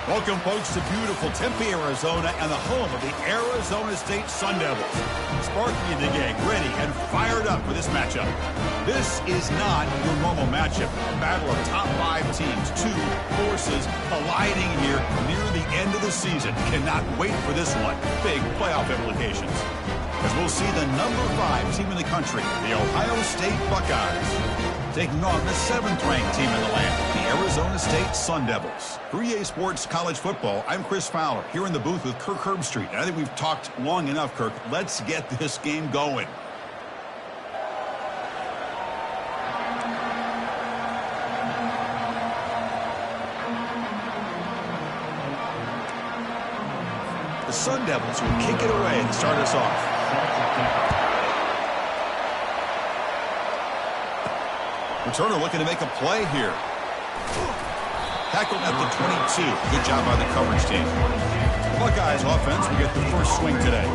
Welcome, folks, to beautiful Tempe, Arizona, and the home of the Arizona State Sun Devils. Sparky and the gang ready and fired up for this matchup. This is not your normal matchup. A battle of top 5 teams, 2 forces colliding here near the end of the season. Cannot wait for this one. Big playoff implications. As we'll see the number 5 team in the country, the Ohio State Buckeyes, taking on the 7th-ranked team in the land, the Arizona State Sun Devils. For EA Sports College Football, I'm Chris Fowler, here in the booth with Kirk Herbstreit. And I think we've talked long enough, Kirk. Let's get this game going. The Sun Devils will kick it away and start us off. Returner looking to make a play here. Tackled at the 22. Good job by the coverage team. The Buckeyes offense will get the first swing today.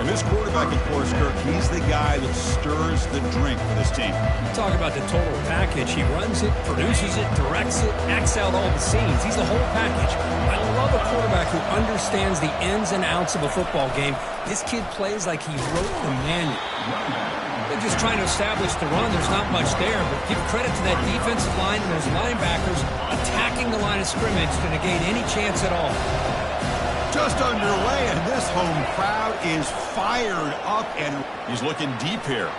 And this quarterback, of course, Kirk, he's the guy that stirs the drink for this team. Talk about the total package. He runs it, produces it, directs it, acts out all the scenes. He's the whole package. I love a quarterback who understands the ins and outs of a football game. This kid plays like he wrote the manual. They're just trying to establish the run. There's not much there, but give credit to that defensive line and those linebackers attacking the line of scrimmage to negate any chance at all. Just underway, and this home crowd is fired up, and he's looking deep here.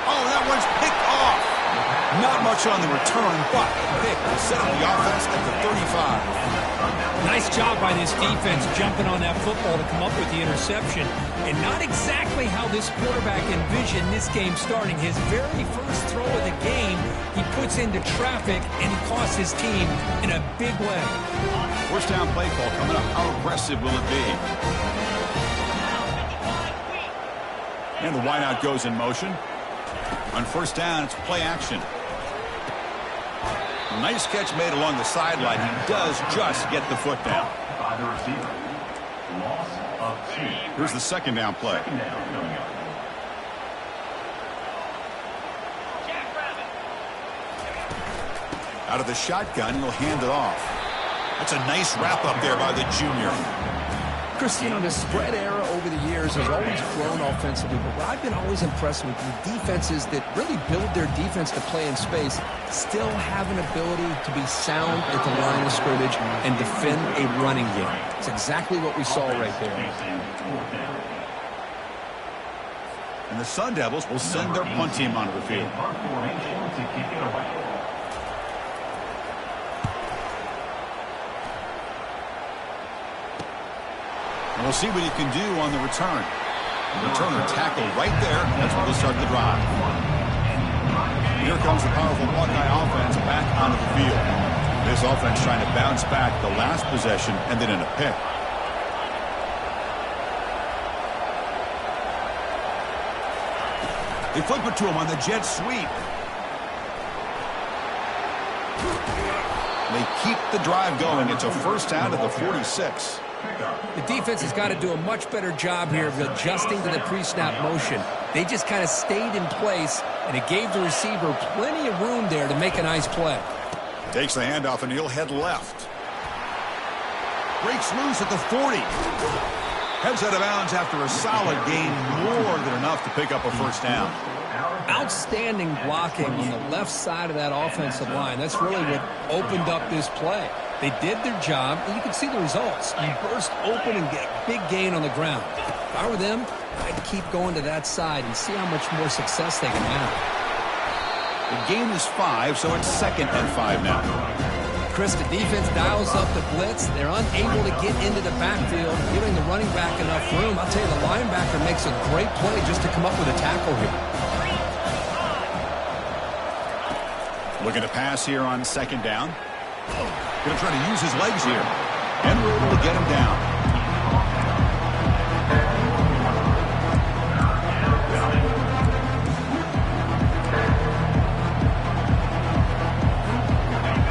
Oh, that one's picked off. Not much on the return, but pick to set up the offense at the 35. Nice job by this defense jumping on that football to come up with the interception. And not exactly how this quarterback envisioned this game starting. His very first throw of the game, he puts into traffic, and he costs his team in a big way. First down play call coming up. How aggressive will it be? And the wideout goes in motion. On first down, it's play action. Nice catch made along the sideline. He does just get the foot down. Here's the second down play. Out of the shotgun, he'll hand it off. That's a nice wrap up there by the junior. Chris, you know, the spread era over the years has always grown offensively, but what I've been always impressed with the defenses that really build their defense to play in space still have an ability to be sound at the line of scrimmage and defend a running game. It's exactly what we saw right there. And the Sun Devils will send their punt team onto the field. And we'll see what he can do on the return. Returner tackle right there. That's where they'll start the drive. Here comes the powerful Buckeye offense back onto the field. This offense trying to bounce back the last possession and then in a pick. They flip it to him on the jet sweep. They keep the drive going. It's a first down at the 46. The defense has got to do a much better job here of adjusting to the pre-snap motion. They just kind of stayed in place, and it gave the receiver plenty of room there to make a nice play. Takes the handoff, and he'll head left. Breaks loose at the 40. Heads out of bounds after a solid gain, more than enough to pick up a first down. Outstanding blocking on the left side of that offensive line. That's really what opened up this play. They did their job, and you can see the results. You burst open and get a big gain on the ground. If I were them, I'd keep going to that side and see how much more success they can have. The game is 5, so it's 2nd and 5 now. Chris, the defense dials up the blitz. They're unable to get into the backfield, giving the running back enough room. I'll tell you, the linebacker makes a great play just to come up with a tackle here. Looking to pass here on 2nd down. Going to try to use his legs here. And we're able to get him down.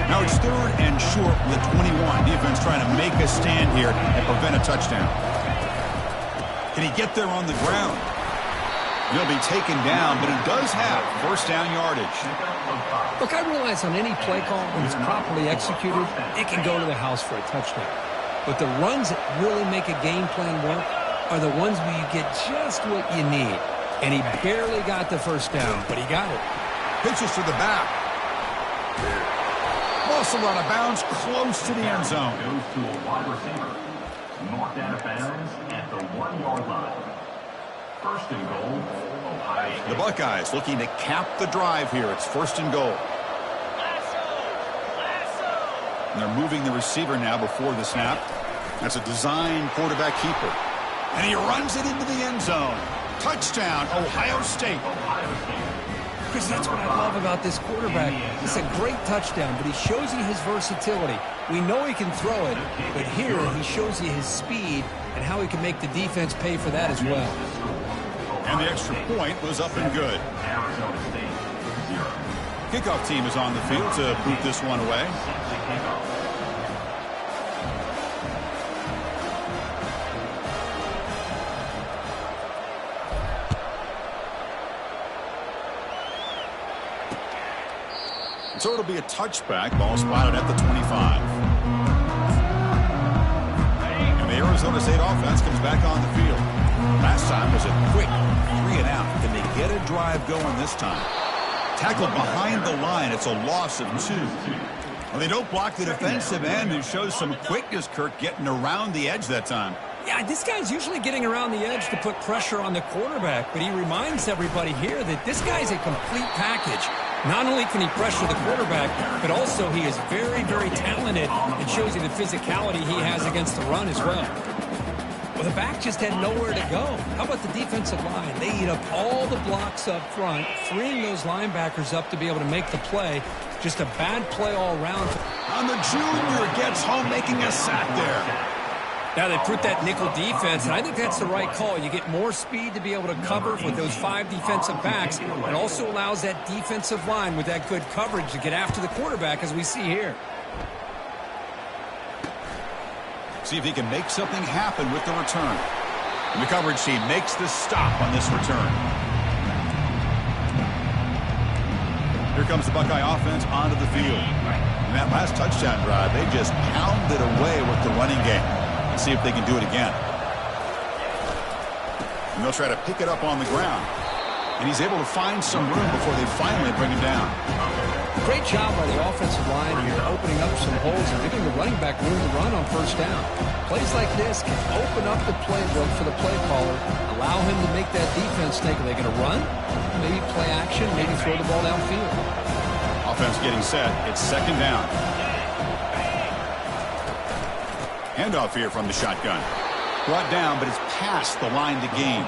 Now it's 3rd and short with the 21. Defense trying to make a stand here and prevent a touchdown. Can he get there on the ground? He'll be taken down, but he does have first down yardage. Look, I realize on any play call, when it's properly executed, it can go to the house for a touchdown. But the runs that really make a game plan work are the ones where you get just what you need. And he barely got the first down, but he got it. Pitches to the back. Also out of bounds, close to the end zone. Goes to a wide receiver. Knocked out of bounds at the 1-yard line. First and goal, Ohio State. The Buckeyes looking to cap the drive here. It's first and goal. And they're moving the receiver now before the snap. That's a design quarterback keeper. And he runs it into the end zone. Touchdown, Ohio State. Chris, that's what I love about this quarterback. It's a great touchdown, but he shows you his versatility. We know he can throw it, but here he shows you his speed and how he can make the defense pay for that as well. And the extra point was up and good. Kickoff team is on the field to boot this one away. So it'll be a touchback. Ball spotted at the 25. And the Arizona State offense comes back on the field. Last time was a quick 3 and out. Can they get a drive going this time? Tackled behind the line. It's a loss of 2. Well, they don't block the defensive end, who shows some quickness, Kirk, getting around the edge that time. Yeah, this guy's usually getting around the edge to put pressure on the quarterback, but he reminds everybody here that this guy's a complete package. Not only can he pressure the quarterback, but also he is very, very talented. It shows you the physicality he has against the run as well. Well, the back just had nowhere to go. How about the defensive line? They eat up all the blocks up front, freeing those linebackers up to be able to make the play. Just a bad play all around. And the junior gets home, making a sack there. Now they put that nickel defense, and I think that's the right call. You get more speed to be able to cover with those 5 defensive backs. It also allows that defensive line with that good coverage to get after the quarterback, as we see here. See if he can make something happen with the return. And the coverage team makes the stop on this return. Here comes the Buckeye offense onto the field. In that last touchdown drive, they just pounded away with the running game. Let's see if they can do it again. And they'll try to pick it up on the ground. And he's able to find some room before they finally bring him down. Great job by the offensive line here, opening up some holes and giving the running back room to run on first down. Plays like this can open up the playbook for the play caller, allow him to make that defense think, are they going to run? Maybe play action, maybe throw the ball downfield. Offense getting set. It's second down. Handoff here from the shotgun. Brought down, but it's past the line to gain.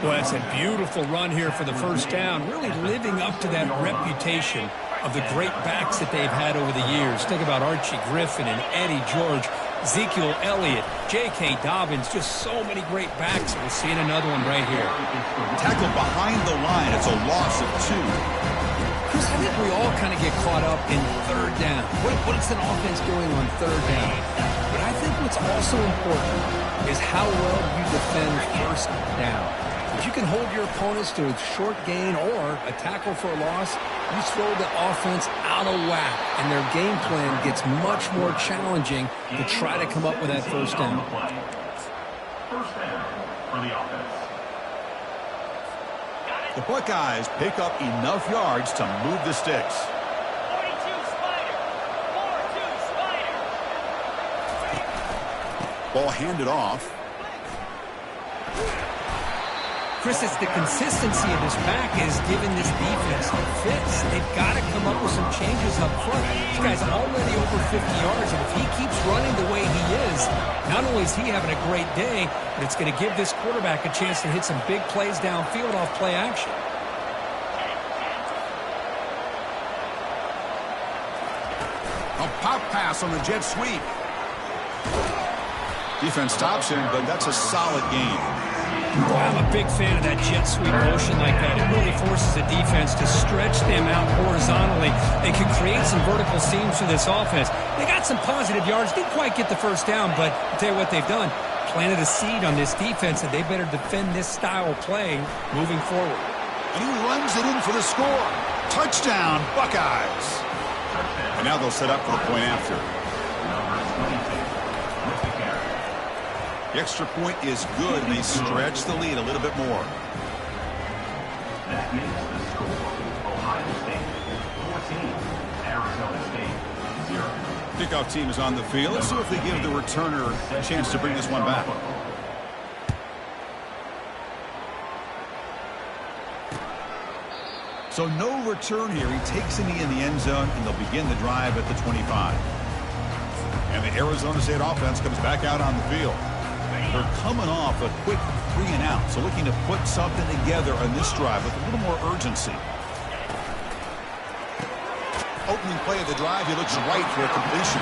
Well, it's a beautiful run here for the first down, really living up to that reputation of the great backs that they've had over the years. Think about Archie Griffin and Eddie George, Ezekiel Elliott, J.K. Dobbins, just so many great backs. We're seeing another one right here. Tackled behind the line. It's a loss of 2. Chris, I think we all kind of get caught up in third down. What is an offense doing on third down? But I think what's also important is how well you defend first down. If you can hold your opponents to a short gain or a tackle for a loss, you throw the offense out of whack, and their game plan gets much more challenging to try to come up with that first down. First down for the offense. The Buckeyes pick up enough yards to move the sticks. 42 Spider. 4-2 Spider. Ball handed off. Chris, it's the consistency of this back is giving this defense fits. They've got to come up with some changes up front. This guy's already over 50 yards, and if he keeps running the way he is, not only is he having a great day, but it's going to give this quarterback a chance to hit some big plays downfield off play action. A pop pass on the jet sweep. Defense stops him, but that's a solid game. I'm a big fan of that jet sweep motion like that. It really forces the defense to stretch them out horizontally. They can create some vertical seams for this offense. They got some positive yards. Didn't quite get the first down, but I'll tell you what they've done. planted a seed on this defense, and they better defend this style of play moving forward. And he runs it in for the score. Touchdown, Buckeyes. And now they'll set up for the point after. The extra point is good, and they stretch the lead a little bit more. That makes the score Ohio State 14, Arizona State 0. Kickoff team is on the field. Let's see if they give the returner a chance to bring this one back. So no return here. He takes a knee in the end zone, and they'll begin the drive at the 25. And the Arizona State offense comes back out on the field. They're coming off a quick 3-and-out, so looking to put something together on this drive with a little more urgency. Opening play of the drive, he looks right for a completion.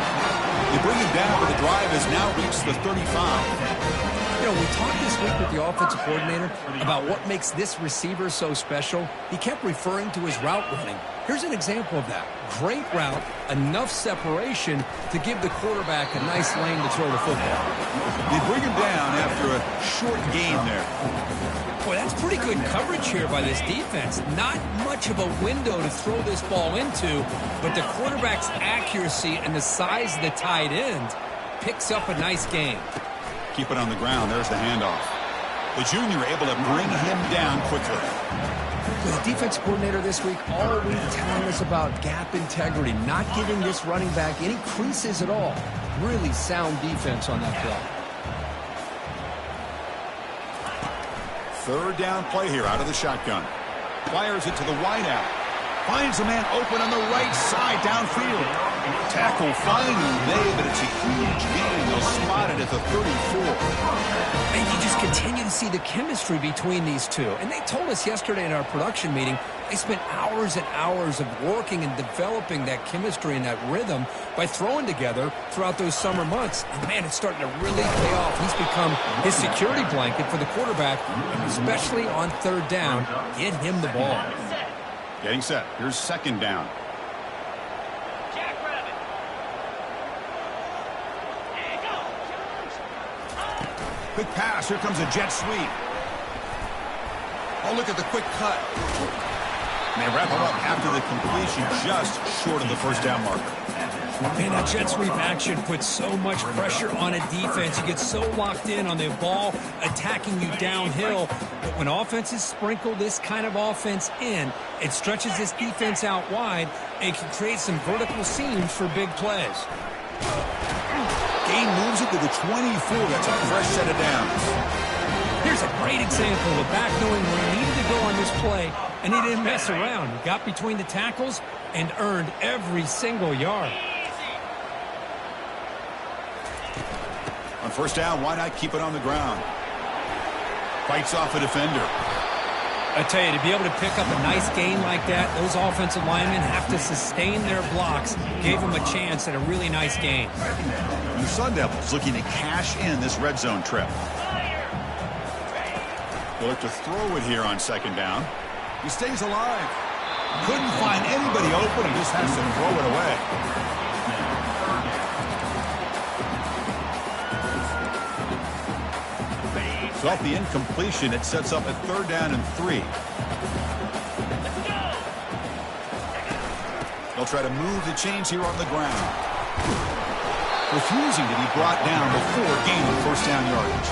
They bring him down, but the drive has now reached the 35. You know, we talked this week with the offensive coordinator about what makes this receiver so special. He kept referring to his route running. Here's an example of that. Great route, enough separation to give the quarterback a nice lane to throw the football. They bring him down after a short gain there. Boy, that's pretty good coverage here by this defense. Not much of a window to throw this ball into, but the quarterback's accuracy and the size of the tight end picks up a nice gain. Keep it on the ground. There's the handoff. The junior able to bring him down quickly. The defense coordinator this week all week telling us about gap integrity, not giving this running back any creases at all. Really sound defense on that play. Third down play here out of the shotgun. Fires it to the wideout. Finds a man open on the right side downfield. Tackle finally made, but it's a huge gain. They'll spot it at the 34. And you just continue to see the chemistry between these two. And they told us yesterday in our production meeting, they spent hours and hours of working and developing that chemistry and that rhythm by throwing together throughout those summer months. And man, it's starting to really pay off. He's become his security blanket for the quarterback, especially on third down. Get him the ball. Getting set. Here's second down. Jackrabbit. And go. Quick pass. Here comes a jet sweep. Oh, look at the quick cut. And they wrap him up after the completion, just short of the first down marker. Man, that jet sweep action puts so much pressure on a defense. You get so locked in on the ball attacking you downhill. But when offenses sprinkle this kind of offense in, it stretches this defense out wide and can create some vertical seams for big plays. Gain moves it to the 24. That's a fresh set of downs. Here's a great example of back knowing where he needed to go on this play, and he didn't mess around. He got between the tackles and earned every single yard. On first down, why not keep it on the ground? Fights off a defender. I tell you, to be able to pick up a nice gain like that, those offensive linemen have to sustain their blocks. Gave them a chance at a really nice gain. And the Sun Devils looking to cash in this red zone trip. They'll look to throw it here on second down. He stays alive. Couldn't find anybody open. He just has to throw it away. So off the incompletion, it sets up a third down and 3. They'll try to move the chains here on the ground. Refusing to be brought down before gaining first down yardage.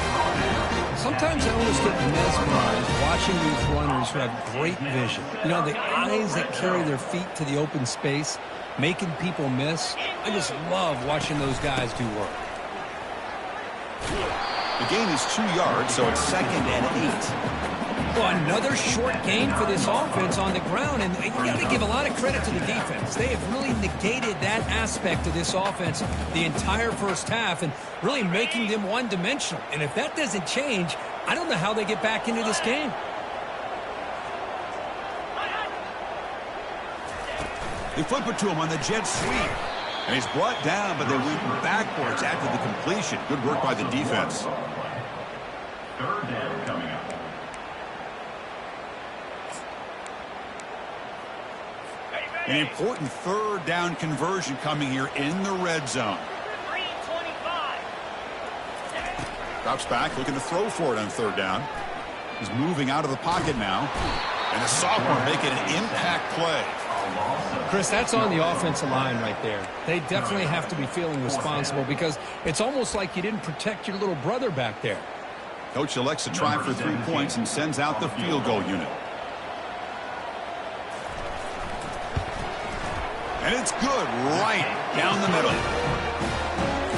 Sometimes I almost get mesmerized watching these runners who have great vision. You know, the eyes that carry their feet to the open space, making people miss. I just love watching those guys do work. The gain is 2 yards, so it's second and 8. Well, another short gain for this offense on the ground, and you got to give a lot of credit to the defense. They have really negated that aspect of this offense the entire first half and really making them one-dimensional. And if that doesn't change, I don't know how they get back into this game. They flip it to him on the jet sweep. And he's brought down, but they went backwards after the completion. Good work by the defense. Third down coming up. An important third down conversion coming here in the red zone. Drops back, looking to throw for it on third down. He's moving out of the pocket now. And the sophomore making an impact play. Chris, that's on the offensive line right there. They definitely have to be feeling responsible because it's almost like you didn't protect your little brother back there. Coach elects to try for 3 points and sends out the field goal unit. And it's good right down the middle.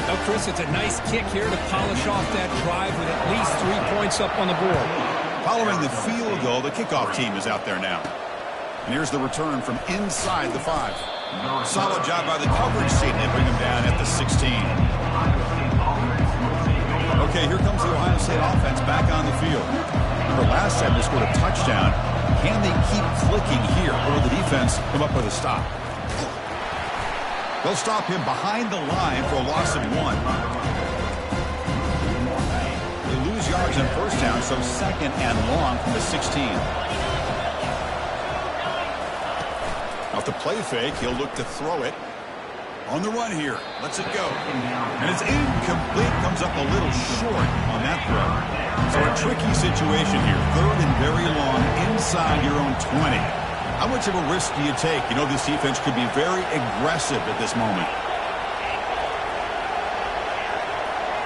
Now, Chris, it's a nice kick here to polish off that drive with at least 3 points up on the board. Following the field goal, the kickoff team is out there now. And here's the return from inside the 5. Solid job by the coverage team. They bring him down at the 16. Okay, here comes the Ohio State offense back on the field. Remember, last time they scored a touchdown. Can they keep clicking here, or will the defense come up with a stop? They'll stop him behind the line for a loss of 1. They lose yards on first down, so second and long from the 16. Off the play fake, he'll look to throw it. On the run here, lets it go. And it's incomplete, comes up a little short on that throw. So a tricky situation here. Third and very long inside your own 20. How much of a risk do you take? You know this defense could be very aggressive at this moment.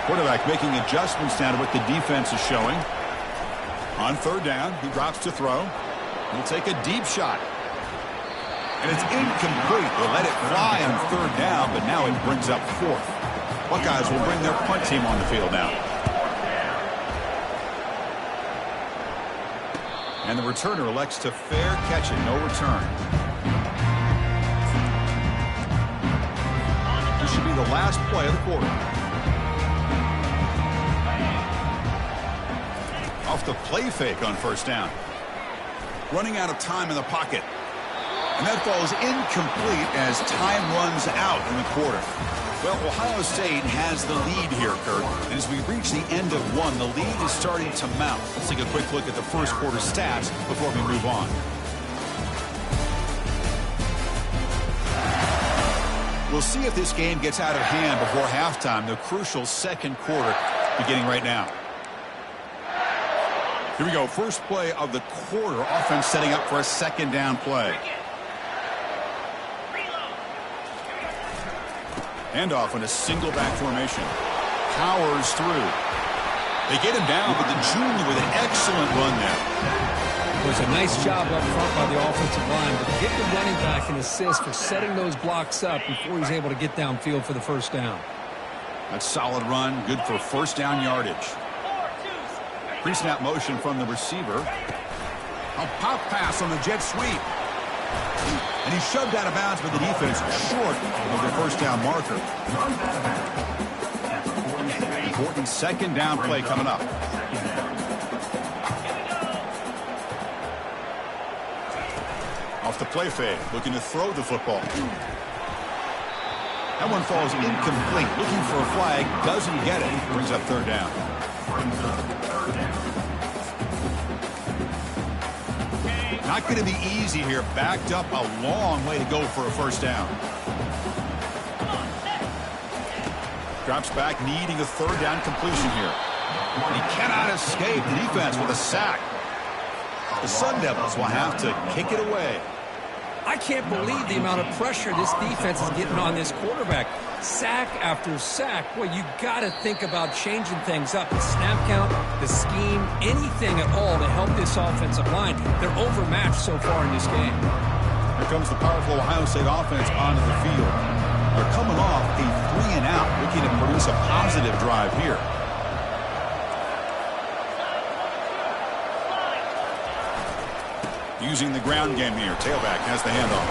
Quarterback making adjustments now to what the defense is showing. On third down, he drops to throw. He'll take a deep shot. And it's incomplete. They let it fly on third down, but now it brings up fourth. Buckeyes will bring their punt team on the field now. And the returner elects to fair catch it, no return. This should be the last play of the quarter. Off the play fake on first down. Running out of time in the pocket. And that falls incomplete as time runs out in the quarter. Well, Ohio State has the lead here, Kurt. And as we reach the end of one, the lead is starting to mount. Let's take a quick look at the first quarter stats before we move on. We'll see if this game gets out of hand before halftime, the crucial second quarter beginning right now. Here we go, first play of the quarter. Offense setting up for a second down play. Handoff in a single back formation. Powers through. They get him down, but the junior with an excellent run there. It was a nice job up front by the offensive line, but give the running back an assist for setting those blocks up before he's able to get downfield for the first down. That's solid run, good for first down yardage. Pre-snap motion from the receiver. A pop pass on the jet sweep. And he's shoved out of bounds by the defense short of the first down marker. Important second down play coming up. Off the play fake, looking to throw the football. That one falls incomplete. Looking for a flag, doesn't get it. Brings up third down. Not going to be easy here. Backed up a long way to go for a first down. Drops back, needing a third down completion here. And he cannot escape the defense with a sack. The Sun Devils will have to kick it away. I can't believe the amount of pressure this defense is getting on this quarterback. Sack after sack. Boy, you got to think about changing things up. The snap count, the scheme, anything at all to help this offensive line. They're overmatched so far in this game. Here comes the powerful Ohio State offense onto the field. They're coming off a 3-and-out, looking to produce a positive drive here. Using the ground game here. Tailback has the handoff.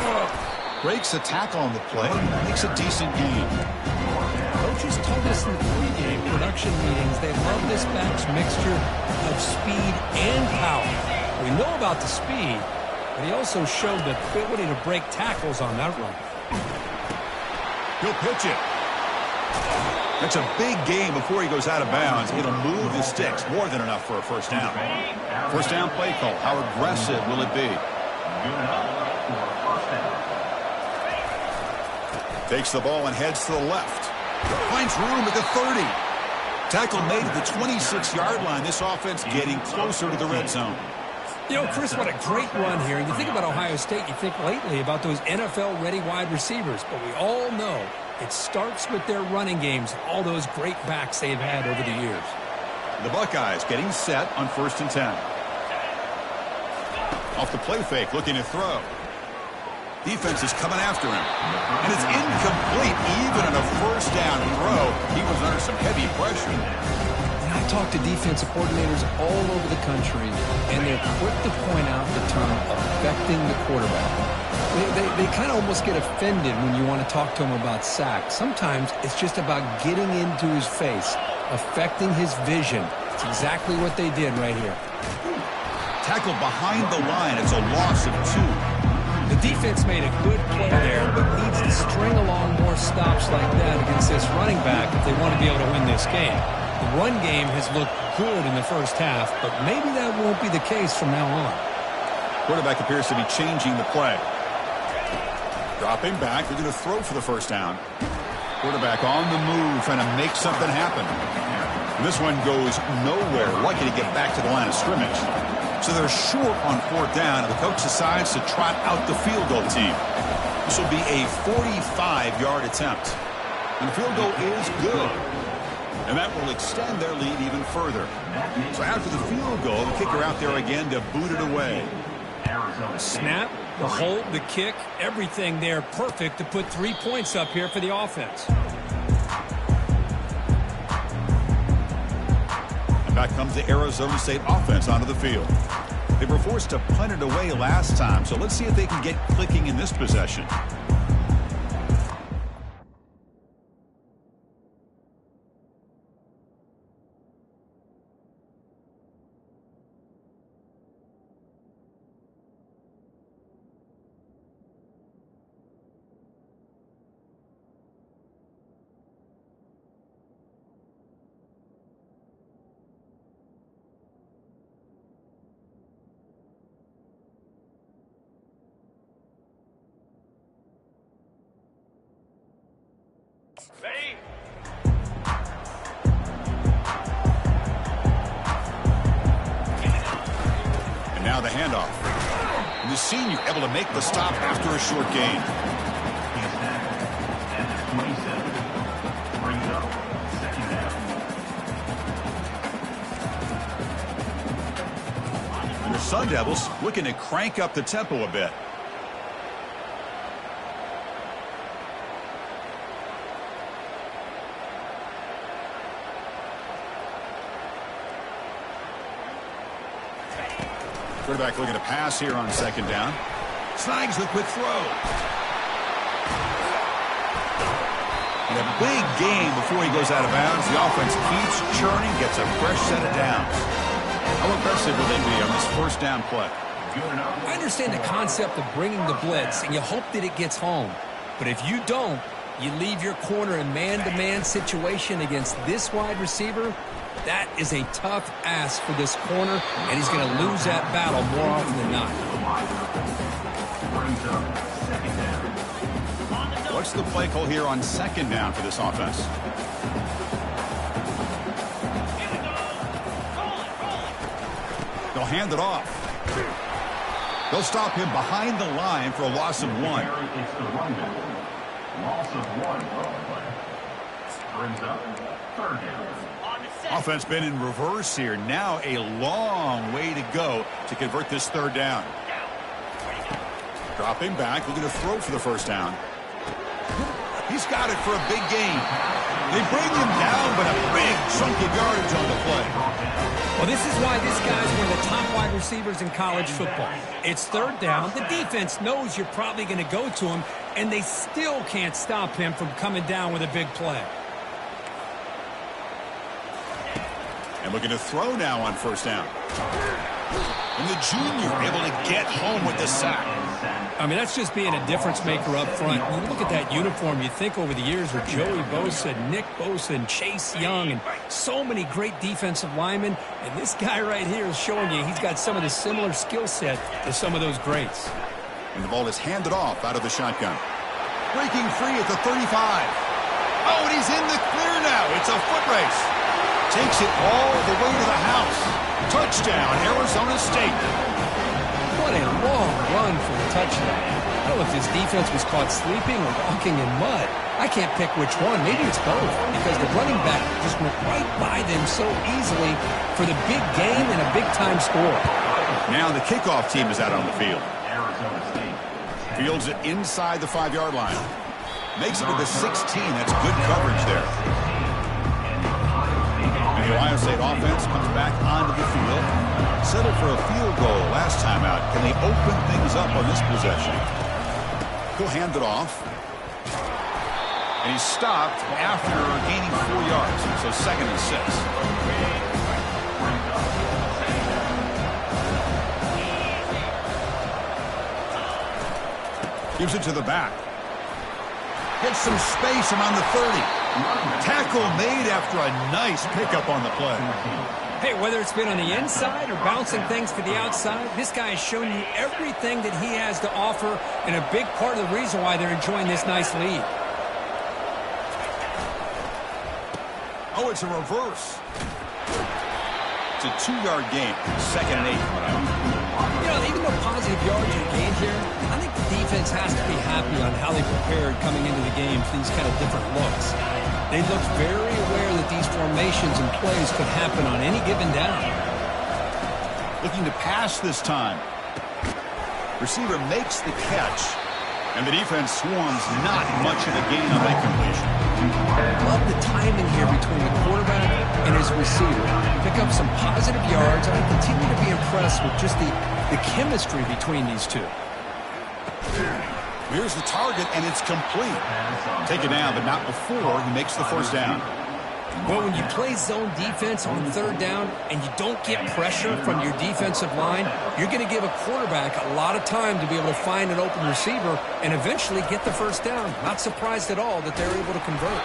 Breaks a tackle on the play. Makes a decent gain. Coaches told us in the pregame production meetings they love this back's mixture of speed and power. We know about the speed, but he also showed the ability to break tackles on that run. He'll pitch it. That's a big gain before he goes out of bounds. It'll move the sticks. More than enough for a first down. First down play call. How aggressive will it be? Takes the ball and heads to the left. Finds room at the 30. Tackle made at the 26-yard line. This offense getting closer to the red zone. You know, Chris, what a great run here. You think about Ohio State, you think lately about those NFL-ready wide receivers. But we all know it starts with their running games, all those great backs they've had over the years. The Buckeyes getting set on 1st and 10. Off the play fake, looking to throw. Defense is coming after him. And it's incomplete. Even on a 1st down throw, he was under some heavy pressure. And I talk to defensive coordinators all over the country, and they're quick to point out the term affecting the quarterback. They kind of almost get offended when you want to talk to them about sacks. Sometimes it's just about getting into his face, affecting his vision. It's exactly what they did right here. Tackled behind the line. It's a loss of 2. The defense made a good play there, but needs to string along more stops like that against this running back if they want to be able to win this game. The run game has looked good in the first half, but maybe that won't be the case from now on. Quarterback appears to be changing the play. Dropping back, they're going to throw for the 1st down. Quarterback on the move, trying to make something happen. This one goes nowhere. Lucky to get back to the line of scrimmage. So they're short on 4th down, and the coach decides to trot out the field goal team. This will be a 45-yard attempt. And the field goal is good. And that will extend their lead even further. So after the field goal, the kicker out there again to boot it away. The snap, the hold, the kick, everything there perfect to put 3 points up here for the offense. Back comes the Arizona State offense onto the field. They were forced to punt it away last time, so let's see if they can get clicking in this possession. And now the handoff. And the senior able to make the stop after a short gain. He's back at 27. Brings up 2nd down. And the Sun Devils looking to crank up the tempo a bit. Quarterback looking to pass here on 2nd down. Snags the quick throw. And a big gain before he goes out of bounds. The offense keeps churning, gets a fresh set of downs. How aggressive will they be on this 1st down play? I understand the concept of bringing the blitz, and you hope that it gets home. But if you don't, you leave your corner in man-to-man situation against this wide receiver. That is a tough ask for this corner, and he's going to lose that battle more often than not. What's the play call here on 2nd down for this offense? They'll hand it off. They'll stop him behind the line for a loss of 1. It's the rundown. Loss of 1. Brings up 3rd down. Offense been in reverse here. Now a long way to go to convert this 3rd down. Dropping back, looking to throw for the 1st down. He's got it for a big gain. They bring him down, but a big chunk of yardage on the play. Well, this is why this guy's one of the top wide receivers in college football. It's 3rd down. The defense knows you're probably going to go to him, and they still can't stop him from coming down with a big play. And looking to throw now on 1st down. And the junior able to get home with the sack. I mean, that's just being a difference maker up front. You look at that uniform, you think over the years with Joey Bosa, Nick Bosa, and Chase Young, and so many great defensive linemen. And this guy right here is showing you he's got some of the similar skill set to some of those greats. And the ball is handed off out of the shotgun. Breaking free at the 35. Oh, and he's in the clear now. It's a foot race. Takes it all the way to the house. Touchdown, Arizona State. What a long run for a touchdown. I don't know if his defense was caught sleeping or walking in mud. I can't pick which one. Maybe it's both, because the running back just went right by them so easily for the big game and a big-time score. Now the kickoff team is out on the field. Fields it inside the 5-yard line. Makes it to the 16. That's good coverage there. And the Ohio State offense comes back onto the field. Settled for a field goal last time out. Can they open things up on this possession? He'll hand it off. And he's stopped after gaining 4 yards. So 2nd and 6. Gives it to the back. Gets some space around the 30. Tackle made after a nice pickup on the play. Hey, whether it's been on the inside or bouncing things to the outside, this guy has shown you everything that he has to offer, and a big part of the reason why they're enjoying this nice lead. Oh, it's a reverse. It's a 2-yard gain. 2nd and 8 coming out. You know, even though positive yards are gained here, I think the defense has to be happy on how they prepared coming into the game for these kind of different looks. They looked very aware that these formations and plays could happen on any given down. Looking to pass this time. Receiver makes the catch. And the defense swarms not much of a gain on that completion. Love the timing here between the quarterback and his receiver. Pick up some positive yards, and I continue to be impressed with just the chemistry between these two. Here's the target, and it's complete. Take it down, but not before he makes the 1st down. Well, when you play zone defense on 3rd down and you don't get pressure from your defensive line, you're going to give a quarterback a lot of time to be able to find an open receiver and eventually get the 1st down. Not surprised at all that they're able to convert.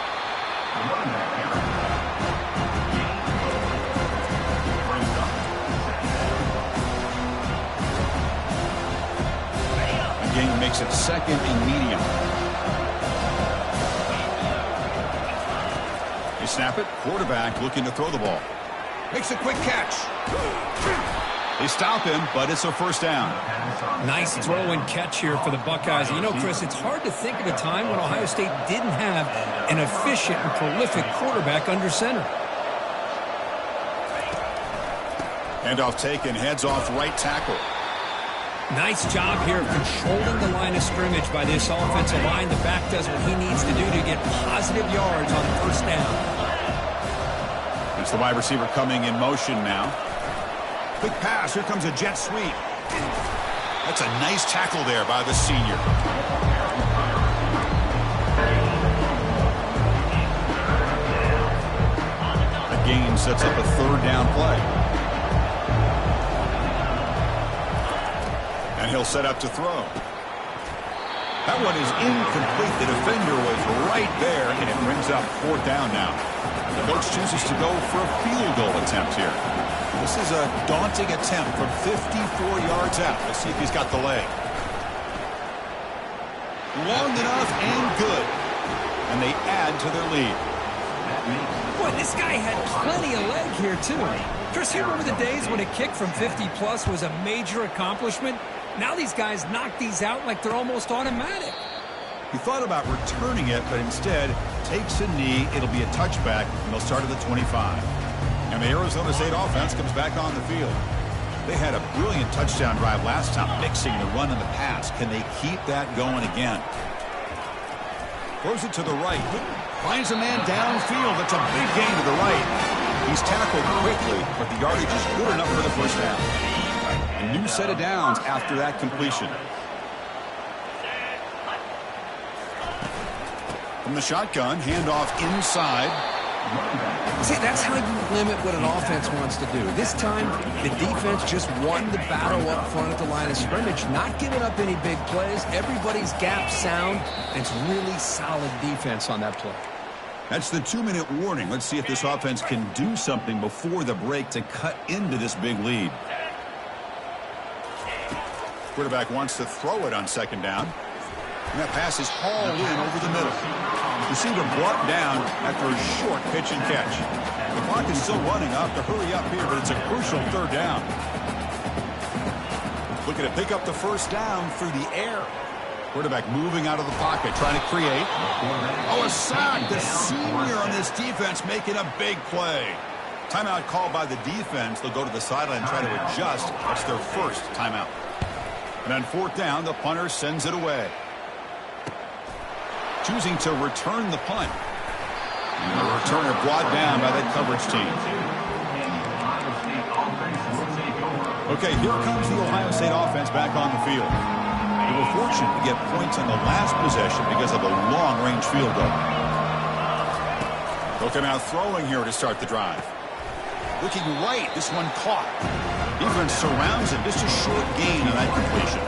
The game makes it 2nd and medium. They snap it. Quarterback looking to throw the ball. Makes a quick catch. They stop him, but it's a 1st down. Nice throw and catch here for the Buckeyes. You know, Chris, it's hard to think of a time when Ohio State didn't have an efficient and prolific quarterback under center. Handoff taken, heads off right tackle. Nice job here of controlling the line of scrimmage by this offensive line. The back does what he needs to do to get positive yards on 1st down. It's the wide receiver coming in motion now. Quick pass. Here comes a jet sweep. That's a nice tackle there by the senior. The gain sets up a 3rd down play. And he'll set up to throw. That one is incomplete. The defender was right there, and it brings up 4th down now. The coach chooses to go for a field goal attempt here. This is a daunting attempt from 54 yards out. Let's see if he's got the leg. Long enough and good. And they add to their lead. Boy, this guy had plenty of leg here, too. Chris, you remember the days when a kick from 50-plus was a major accomplishment? Now these guys knock these out like they're almost automatic. He thought about returning it, but instead takes a knee. It'll be a touchback, and they'll start at the 25. And the Arizona State offense comes back on the field. They had a brilliant touchdown drive last time, mixing the run and the pass. Can they keep that going again? Throws it to the right. Finds a man downfield. That's a big gain to the right. He's tackled quickly, but the yardage is good enough for the 1st down. A new set of downs after that completion. From the shotgun, handoff inside. See, that's how you limit what an offense wants to do. This time, the defense just won the battle up front at the line of scrimmage, not giving up any big plays. Everybody's gap sound, and it's really solid defense on that play. That's the 2-minute warning. Let's see if this offense can do something before the break to cut into this big lead. Quarterback wants to throw it on 2nd down. And that pass is hauled in over the middle. Receiver brought down after a short pitch and catch. The clock is still running. Up to hurry up here, but it's a crucial third down. Looking to pick up the first down through the air. Quarterback moving out of the pocket, trying to create. Oh, a sack. The senior on this defense making a big play. Timeout called by the defense. They'll go to the sideline and try to adjust. That's their first timeout. And on fourth down, the punter sends it away. Choosing to return the punt. And the returner brought down by that coverage team. Okay, here comes the Ohio State offense back on the field. They were fortunate to get points on the last possession because of a long-range field goal. They'll come out throwing here to start the drive. Looking right, this one caught. Defense surrounds him, just a short gain on that completion.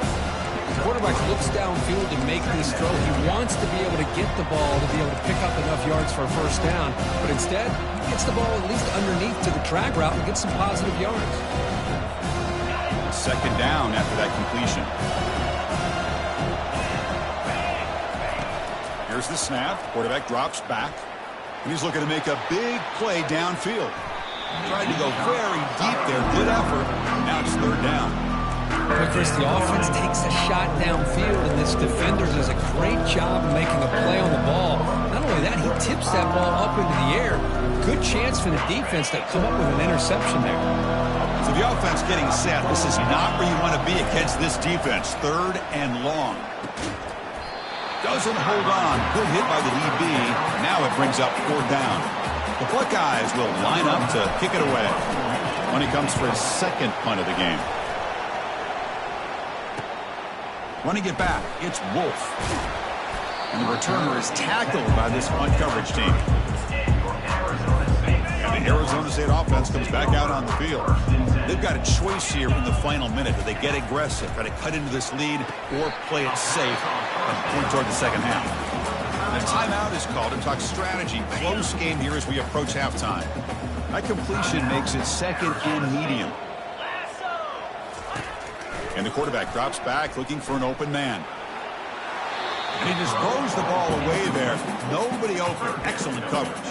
The quarterback looks downfield to make this throw. He wants to be able to get the ball to be able to pick up enough yards for a first down, but instead, he gets the ball at least underneath to the drag route and gets some positive yards. Second down after that completion. Here's the snap. Quarterback drops back. And he's looking to make a big play downfield. Tried to go very deep there. Good effort. Now it's third down. But Chris, the offense takes a shot downfield, and this defender does a great job of making a play on the ball. Not only that, he tips that ball up into the air. Good chance for the defense to come up with an interception there. So the offense getting set. This is not where you want to be against this defense. Third and long. Doesn't hold on. Good hit by the DB. Now it brings up fourth down. The Buckeyes will line up to kick it away when he comes for his second punt of the game. Running it back, it's Wolf. And the returner is tackled by this punt coverage team. And the Arizona State offense comes back out on the field. They've got a choice here in the final minute. Do they get aggressive, try to cut into this lead, or play it safe and point toward the second half? The timeout is called to talk strategy. Close game here as we approach halftime. That completion makes it second and medium. And the quarterback drops back looking for an open man. And he just throws the ball away there. Nobody open. Excellent coverage.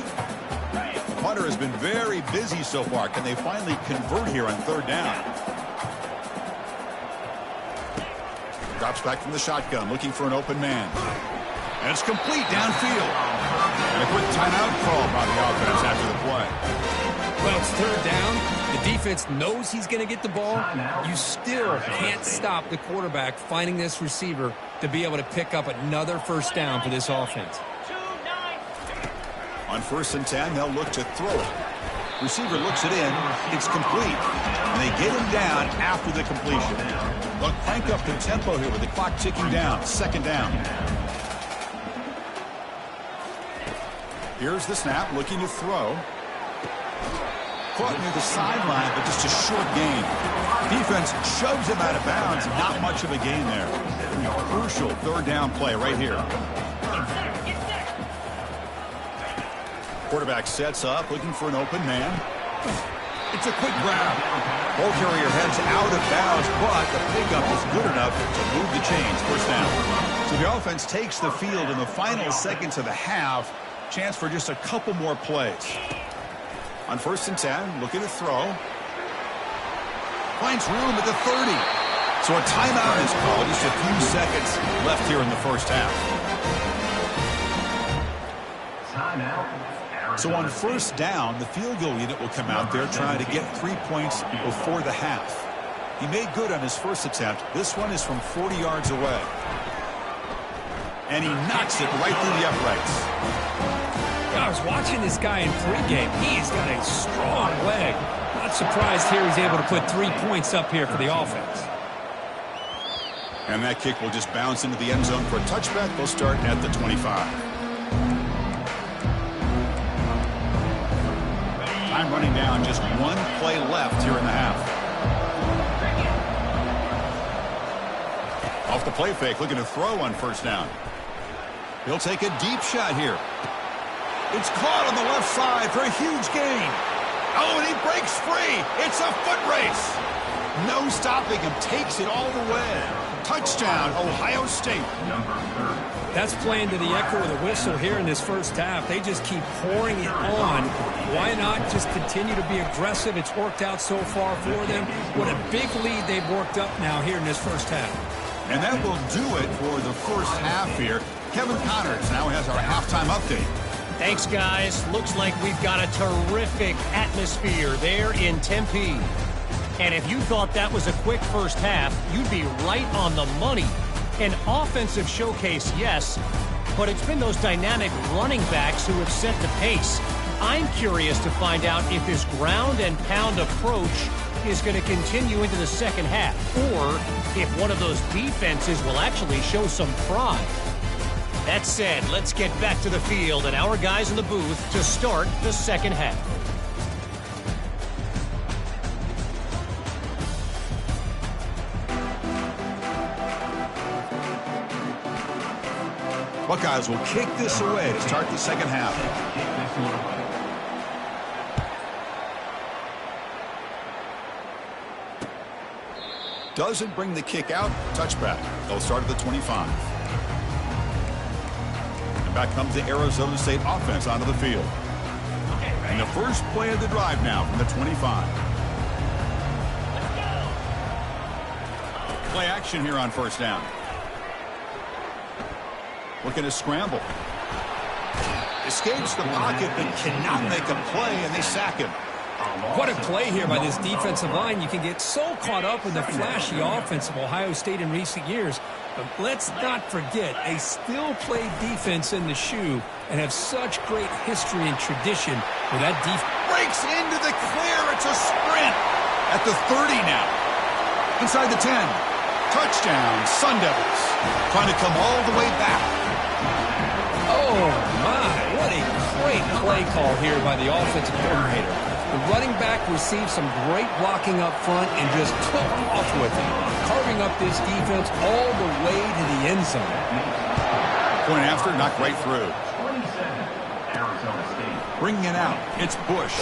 The punter has been very busy so far. Can they finally convert here on third down? Drops back from the shotgun looking for an open man. And it's complete downfield. And a quick timeout call by the offense after the play. Well, it's third down. The defense knows he's going to get the ball. You still can't stop the quarterback finding this receiver to be able to pick up another first down for this offense. On first and 10, they'll look to throw it. Receiver looks it in. It's complete. And they get him down after the completion. They'll crank up the tempo here with the clock ticking down. Second down. Here's the snap, looking to throw. Caught near the sideline, but just a short gain. Defense shoves him out of bounds. Not much of a gain there. Crucial third down play right here. Quarterback sets up, looking for an open man. It's a quick grab. Ball carrier heads out of bounds, but the pickup is good enough to move the chains. First down. So the offense takes the field in the final seconds of the half. Chance for just a couple more plays. On first and 10, looking to throw. Finds room at the 30. So a timeout is called. Just a few seconds left here in the first half. So on first down, the field goal unit will come out there trying to get 3 points before the half. He made good on his first attempt. This one is from 40 yards away. And he knocks it right through the uprights. I was watching this guy in pregame. He's got a strong leg. Not surprised here he's able to put 3 points up here for the offense. And that kick will just bounce into the end zone for a touchback. They'll start at the 25. Time running down, just one play left here in the half. Off the play fake, looking to throw on first down. He'll take a deep shot here. It's caught on the left side for a huge gain. Oh, and he breaks free. It's a foot race. No stopping him. Takes it all the way. Touchdown, Ohio State. That's playing to the echo of the whistle here in this first half. They just keep pouring it on. Why not just continue to be aggressive? It's worked out so far for them. What a big lead they've worked up now here in this first half. And that will do it for the first half here. Kevin Connors now has our halftime update. Thanks, guys. Looks like we've got a terrific atmosphere there in Tempe. And if you thought that was a quick first half, you'd be right on the money. An offensive showcase, yes, but it's been those dynamic running backs who have set the pace. I'm curious to find out if this ground and pound approach is going to continue into the second half, or if one of those defenses will actually show some pride. That said, let's get back to the field and our guys in the booth to start the second half. Buckeyes will kick this away to start the second half. Doesn't bring the kick out. Touchback. They'll start at the 25. And back comes the Arizona State offense onto the field. And the first play of the drive now from the 25. Play action here on first down. Looking to scramble. Escapes the pocket but cannot make a play, and they sack him. What a play here by this defensive line. You can get so caught up in the flashy offense of Ohio State in recent years. But let's not forget, they still play defense in the shoe and have such great history and tradition where that defense Breaks into the clear. It's a sprint at the 30 now. Inside the 10. Touchdown, Sun Devils. Trying to come all the way back. Oh, my. What a great play call here by the offensive coordinator. The running back received some great blocking up front and just took off with it, carving up this defense all the way to the end zone. Point after, knocked right through. 27, Arizona State. Bringing it out, it's Bush.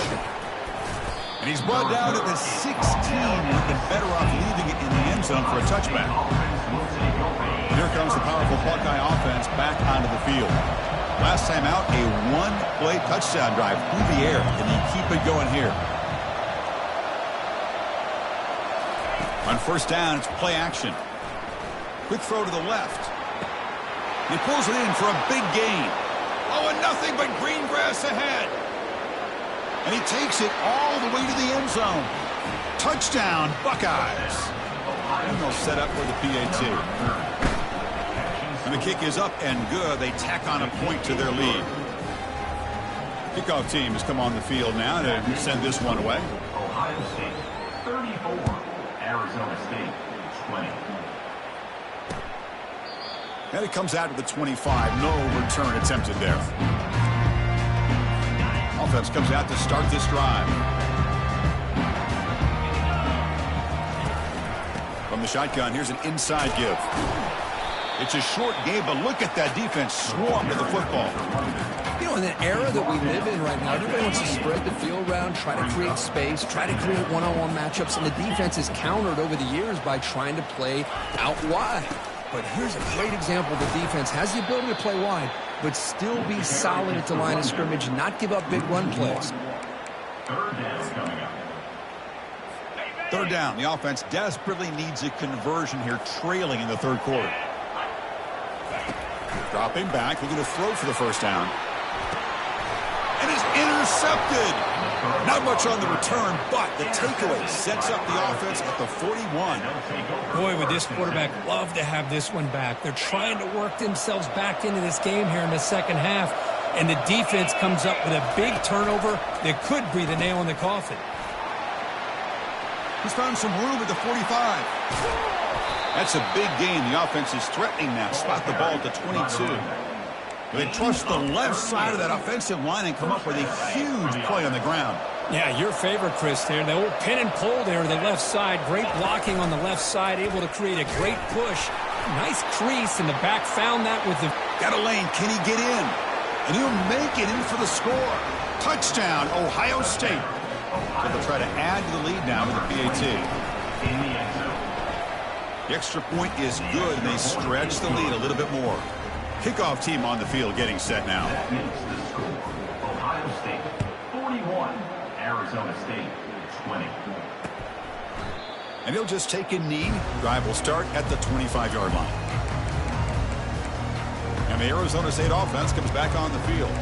And he's brought down at the 16. Would have been better off leaving it in the end zone for a touchback. Here comes the powerful Buckeye offense back onto the field. Last time out, a one-play touchdown drive through the air. Can he keep it going here? On first down, it's play action. Quick throw to the left. He pulls it in for a big gain. Oh, and nothing but green grass ahead. And he takes it all the way to the end zone. Touchdown, Buckeyes. And they'll set up for the PAT. And the kick is up and good. They tack on a point to their lead. Kickoff team has come on the field now to send this one away. Ohio State 34, Arizona State 20. And it comes out to the 25. No return attempted there. Offense comes out to start this drive. From the shotgun, here's an inside give. It's a short game, but look at that defense swarm to the football. You know, in the era that we live in right now, everybody wants to spread the field around, try to create space, try to create one-on-one matchups, and the defense is countered over the years by trying to play out wide. But here's a great example. The defense has the ability to play wide, but still be solid at the line of scrimmage, not give up big run plays. Third down coming up. Third down. The offense desperately needs a conversion here, trailing in the third quarter. Dropping back, looking to throw for the first down. And is intercepted. Not much on the return, but the takeaway sets up the offense at the 41. Boy, would this quarterback love to have this one back. They're trying to work themselves back into this game here in the second half, and the defense comes up with a big turnover that could be the nail in the coffin. He's found some room at the 45. That's a big gain. The offense is threatening now. Spot the ball at the 22. They trust the left side of that offensive line and come up with a huge play on the ground. Yeah, your favorite, Chris, there. The old pin and pull there to the left side. Great blocking on the left side, able to create a great push. Nice crease in the back. Found that with the... Got a lane. Can he get in? And he'll make it in for the score. Touchdown, Ohio State. So they'll try to add to the lead now with the PAT. The extra point is good, and they stretch the lead a little bit more. Kickoff team on the field getting set now. That makes the score. Ohio State 41, Arizona State 20. And he'll just take a knee. Drive will start at the 25-yard line. And the Arizona State offense comes back on the field.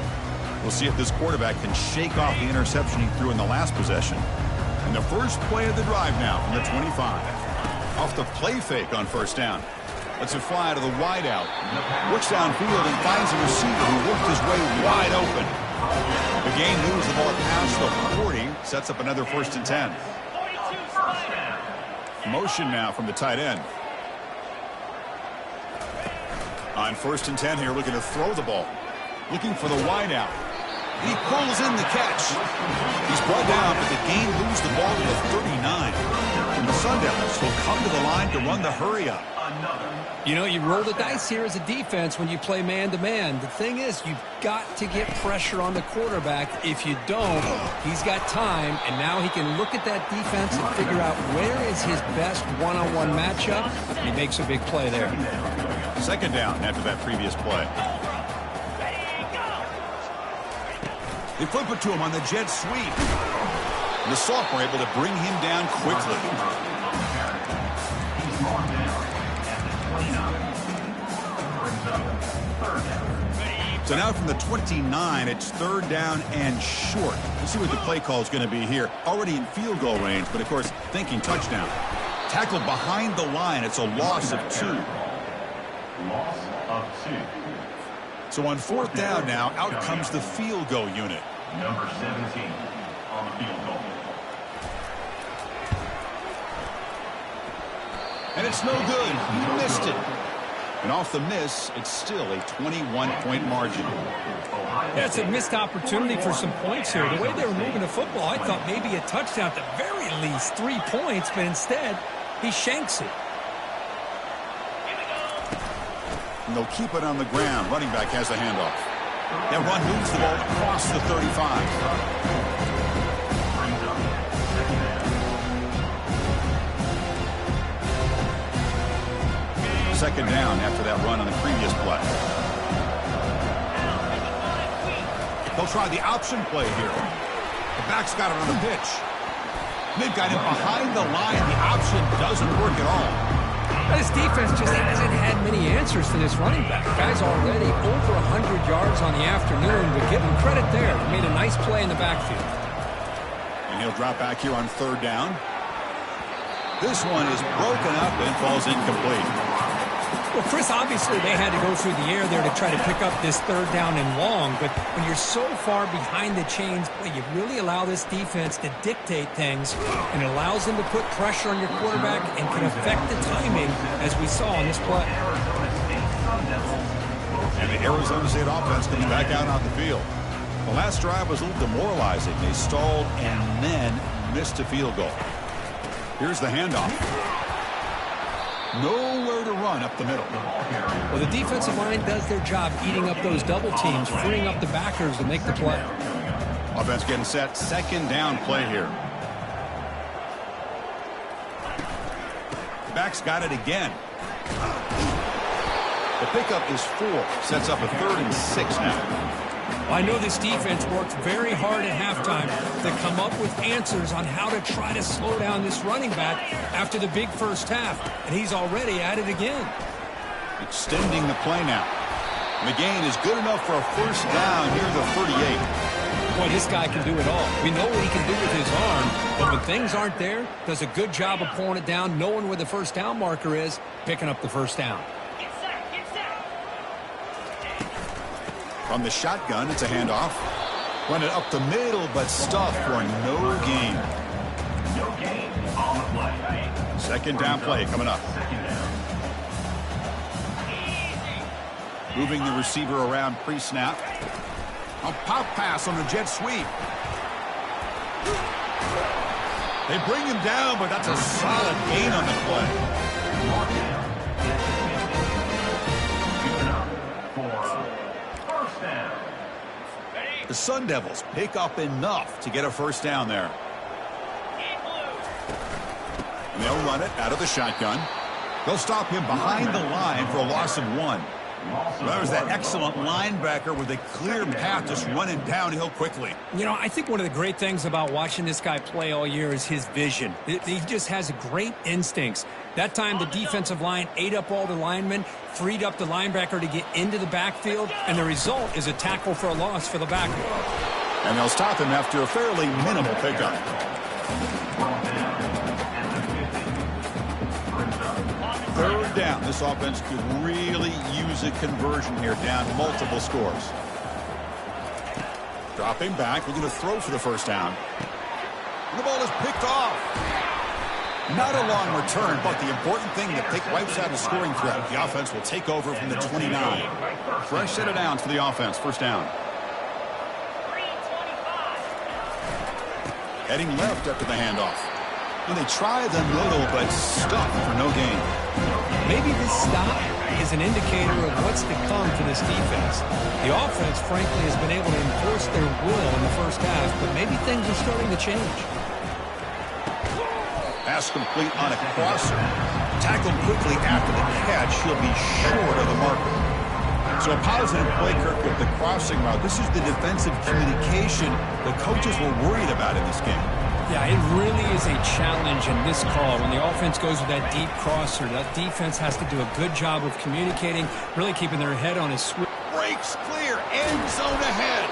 We'll see if this quarterback can shake off the interception he threw in the last possession. And the first play of the drive now from the 25. Off the play fake on first down. Lets it fly to the wide out. Looks downfield and finds a receiver who worked his way wide open. The gain moves the ball past the 40. Sets up another 1st and 10. Motion now from the tight end. On 1st and 10 here, looking to throw the ball. Looking for the wide out. He pulls in the catch. He's brought down, but the gain moves the ball to the 39. And the Sun Devils will come to the line to run the hurry up. You know, you roll the dice here as a defense when you play man-to-man. The thing is, you've got to get pressure on the quarterback. If you don't, he's got time, and now he can look at that defense and figure out where is his best one-on-one matchup, and he makes a big play there. 2nd down after that previous play. They flip it to him on the jet sweep. And the sophomore able to bring him down quickly. So now from the 29, it's 3rd down and short. We'll see what the play call is going to be here. Already in field goal range, but of course thinking touchdown. Tackled behind the line. It's a loss of 2. Loss of 2. So on 4th down now, out comes the field goal unit. Number 17 on the field goal. And it's no good. He missed it. And off the miss, it's still a 21-point margin. Yeah, it's a missed opportunity for some points here. The way they were moving the football, I thought maybe a touchdown at the very least, 3 points, but instead, he shanks it. And they'll keep it on the ground. Running back has the handoff. That run moves the ball across the 35. 2nd down after that run on the previous play. They'll try the option play here. The back's got it on the pitch. They've got him behind the line. The option doesn't work at all. This defense just hasn't had many answers for this running back. Guy's already over 100 yards on the afternoon, but give him credit there. He made a nice play in the backfield. And he'll drop back here on 3rd down. This one is broken up and falls incomplete. Well, Chris, obviously they had to go through the air there to try to pick up this 3rd down and long, but when you're so far behind the chains, boy, you really allow this defense to dictate things, and it allows them to put pressure on your quarterback and can affect the timing, as we saw in this play. And the Arizona State offense comes back out on the field. The last drive was a little demoralizing. They stalled and then missed a field goal. Here's the handoff. Nowhere to run up the middle. Well, the defensive line does their job eating up those double teams, freeing up the backers to make the play. Offense getting set. 2nd down play here. The back's got it again. The pickup is 4. Sets up a 3rd and 6 now. I know this defense worked very hard at halftime to come up with answers on how to try to slow down this running back after the big first half, and he's already at it again. Extending the play now. And the gain is good enough for a 1st down near the 38. Boy, this guy can do it all. We know what he can do with his arm, but when things aren't there, does a good job of pulling it down, knowing where the 1st down marker is, picking up the 1st down. From the shotgun, it's a handoff. Run it up the middle, but stuffed for no gain. No gain on the play. 2nd down play coming up. Moving the receiver around pre-snap. A pop pass on the jet sweep. They bring him down, but that's a solid gain on the play. The Sun Devils pick up enough to get a 1st down there. And they'll run it out of the shotgun. They'll stop him behind the line for a loss of 1. That was that excellent linebacker with a clear path just running downhill quickly. You know, I think one of the great things about watching this guy play all year is his vision. He just has great instincts. That time, the defensive line ate up all the linemen, freed up the linebacker to get into the backfield, and the result is a tackle for a loss for the backer. And they'll stop him after a fairly minimal pickup. Third down. This offense could really use a conversion here, down multiple scores. Dropping back. We're going to throw for the first down. And the ball is picked off. Not a long return, but the important thing, the pick wipes out a scoring threat. The offense will take over from the 29. Fresh set of downs for the offense. First down. Heading left after the handoff. And they try the middle, but stuck for no gain. Maybe this stop is an indicator of what's to come for this defense. The offense, frankly, has been able to enforce their will in the first half, but maybe things are starting to change. Pass complete on a crosser. Tackled quickly after the catch. He'll be short of the marker. So a positive play, Kirk, with the crossing route. This is the defensive communication the coaches were worried about in this game. Yeah, it really is a challenge in this call. When the offense goes with that deep crosser, that defense has to do a good job of communicating, really keeping their head on his switch. Breaks clear, end zone ahead.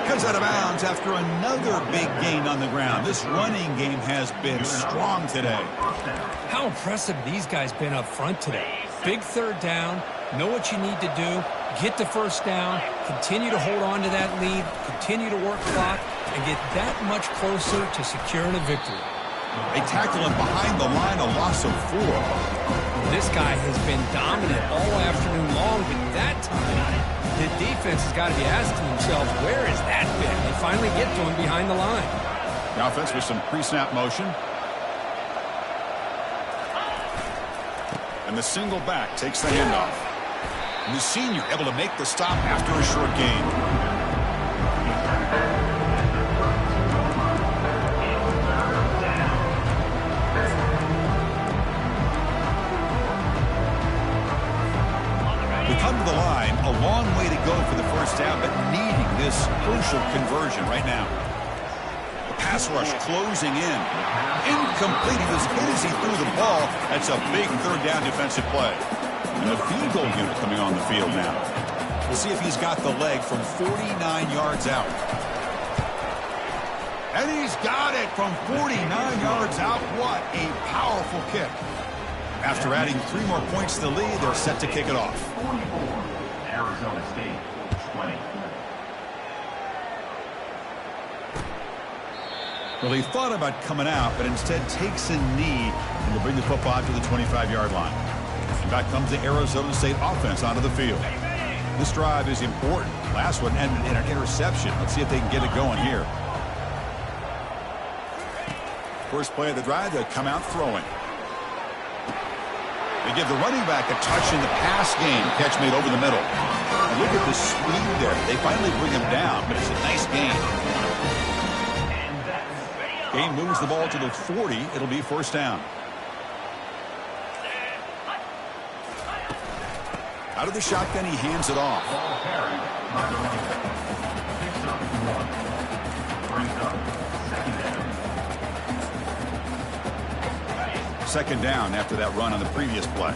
Comes out of bounds after another big gain on the ground. This running game has been strong today. How impressive these guys been up front today. Big third down, know what you need to do, get the first down, continue to hold on to that lead, continue to work clock, and get that much closer to securing a victory. They tackle him behind the line, a loss of 4. This guy has been dominant all afternoon long, but that time, the defense has got to be asking themselves, where has that been? They finally get to him behind the line. The offense with some pre-snap motion. And the single back takes the handoff. And the senior able to make the stop after a short gain. We come to the line, a long way to go for the first down, but needing this crucial conversion right now. The pass rush closing in. Incomplete. He was hit as he threw the ball. That's a big third down defensive play. And the field goal unit coming on the field now. We'll see if he's got the leg from 49 yards out. And he's got it from 49 yards out. What a powerful kick. After adding 3 more points to the lead, they're set to kick it off. 44, Arizona State, 20. Well, he thought about coming out, but instead takes a knee and will bring the football to the 25-yard line. And back comes the Arizona State offense onto the field. This drive is important. Last one ended in an interception. Let's see if they can get it going here. First play of the drive, they'll come out throwing. They give the running back a touch in the pass game. Catch made over the middle. And look at the speed there. They finally bring him down, but it's a nice gain. Game moves the ball to the 40. It'll be first down. Out of the shotgun, he hands it off. Second down after that run on the previous play.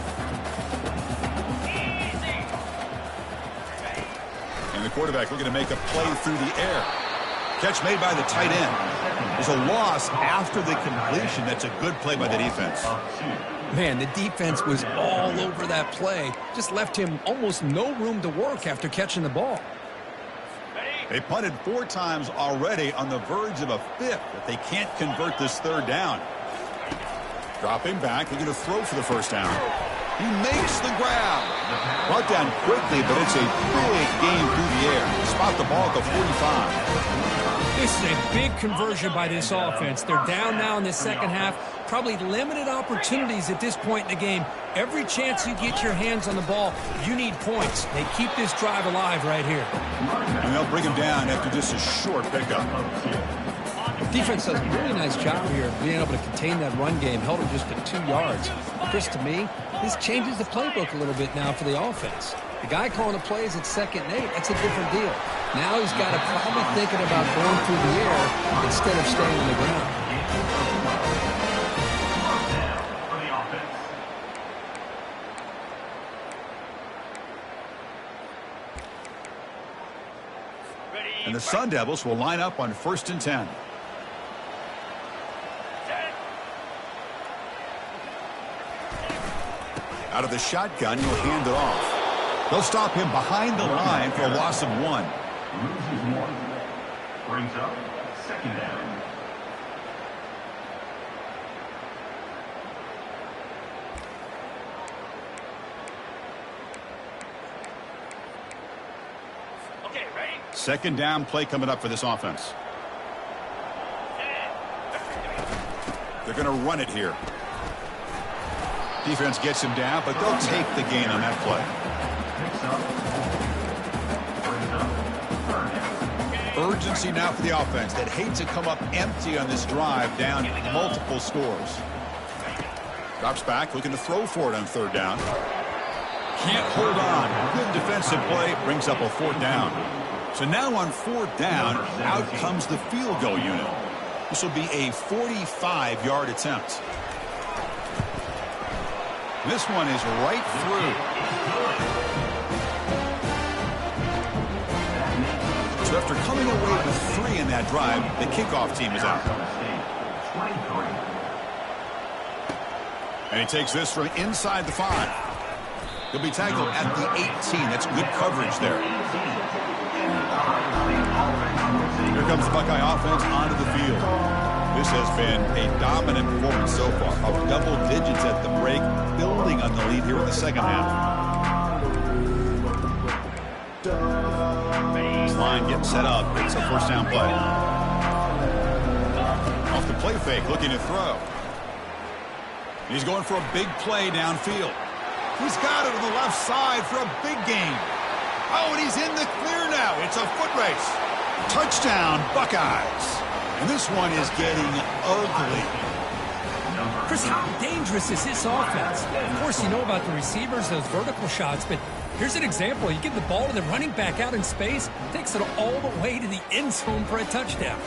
And the quarterback looking to make a play through the air. Catch made by the tight end. There's a loss after the completion. That's a good play by the defense. Man, the defense was all over that play. Just left him almost no room to work after catching the ball. They punted 4 times already, on the verge of a 5th if they can't convert this third down. Dropping back, they're going to throw for the first down. He makes the grab. Brought down quickly, but it's a big gain through the air. Spot the ball at the 45. This is a big conversion by this offense. They're down now in the second half. Probably limited opportunities at this point in the game. Every chance you get your hands on the ball, you need points. They keep this drive alive right here. And they'll bring him down after just a short pickup. Defense does a really nice job here of being able to contain that run game, held him just at 2 yards. Chris, to me, this changes the playbook a little bit now for the offense. The guy calling the plays at 2nd and 8, that's a different deal. Now he's got to probably thinking about going through the air instead of staying on the ground. And the Sun Devils will line up on 1st and 10. Out of the shotgun, he'll hand it off. They'll stop him behind the line for a loss of 1. Loses 1. Brings up 2nd down. Okay, ready? 2nd down play coming up for this offense. They're going to run it here. Defense gets him down, but they'll take the gain on that play. Urgency now for the offense that hate to come up empty on this drive, down multiple scores. Drops back, looking to throw for it on 3rd down. Can't hold on. Good defensive play, brings up a 4th down. So now on 4th down, out comes the field goal unit. This will be a 45-yard attempt. This one is right through. So after coming away with 3 in that drive, the kickoff team is out. And he takes this from inside the 5. He'll be tackled at the 18. That's good coverage there. Here comes the Buckeye offense onto the field. This has been a dominant performance so far, of double digits at the break, building on the lead here in the 2nd half. This line getting set up. It's a 1st down play. Off the play fake, looking to throw. He's going for a big play downfield. He's got it on the left side for a big gain. Oh, and he's in the clear now. It's a foot race. Touchdown, Buckeyes. And this one is getting ugly. Chris, how dangerous is this offense? Of course, you know about the receivers, those vertical shots, but here's an example. You give the ball to the running back out in space, takes it all the way to the end zone for a touchdown.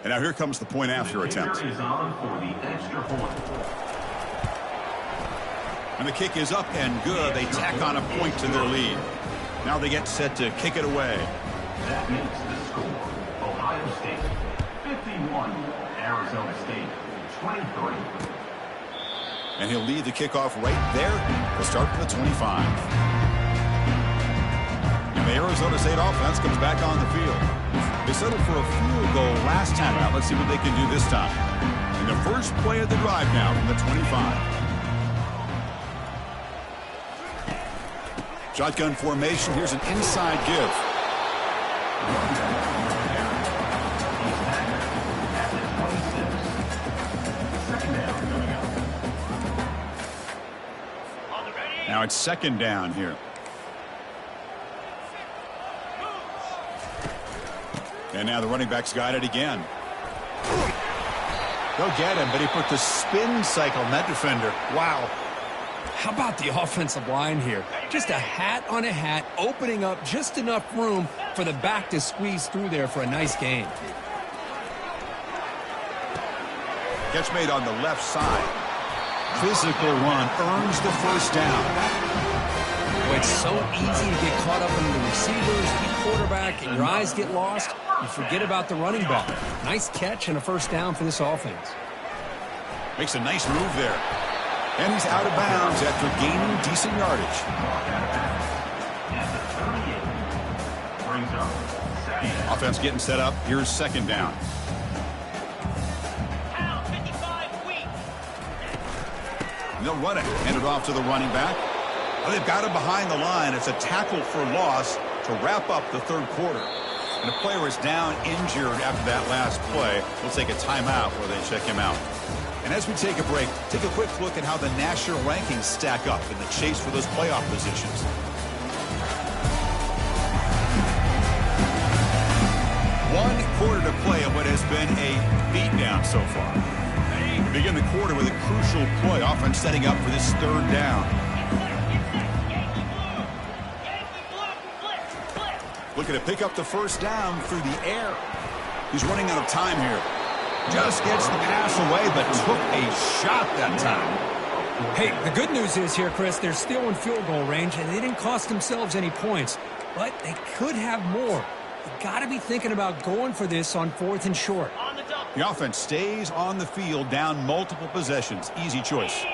And now here comes the point after attempt. And the kick is up and good. They tack on a point to their lead. Now they get set to kick it away. That makes the score. Ohio State 51, Arizona State 23. And he'll lead the kickoff right there. He'll start from the 25. And the Arizona State offense comes back on the field. They settled for a field goal last time out. Let's see what they can do this time. And the first play of the drive now from the 25. Shotgun formation. Here's an inside give. Now it's 2nd down here. And now the running back's got it again. They'll get him, but he put the spin cycle on that defender. Wow. How about the offensive line here? Just a hat on a hat, opening up just enough room for the back to squeeze through there for a nice gain. Catch made on the left side. Physical run earns the 1st down. Well, it's so easy to get caught up in the receivers and the quarterback, and your eyes get lost. You forget about the running back. Nice catch and a 1st down for this offense. Makes a nice move there. And he's out of bounds after gaining decent yardage. Offense getting set up. Here's 2nd down. And they'll run it. Hand it off to the running back. Well, they've got him behind the line. It's a tackle for loss to wrap up the 3rd quarter. And a player is down injured after that last play. We'll take a timeout where they check him out. And as we take a break, take a quick look at how the national rankings stack up in the chase for those playoff positions. One quarter to play in what has been a beatdown so far. We begin the quarter with a crucial play, offense setting up for this third down. Looking to pick up the first down through the air. He's running out of time here. Just gets the pass away, but took a shot that time. Hey, the good news is here, Chris, they're still in field goal range, and they didn't cost themselves any points. But they could have more. You got to be thinking about going for this on 4th and short. The offense stays on the field, down multiple possessions. Easy choice.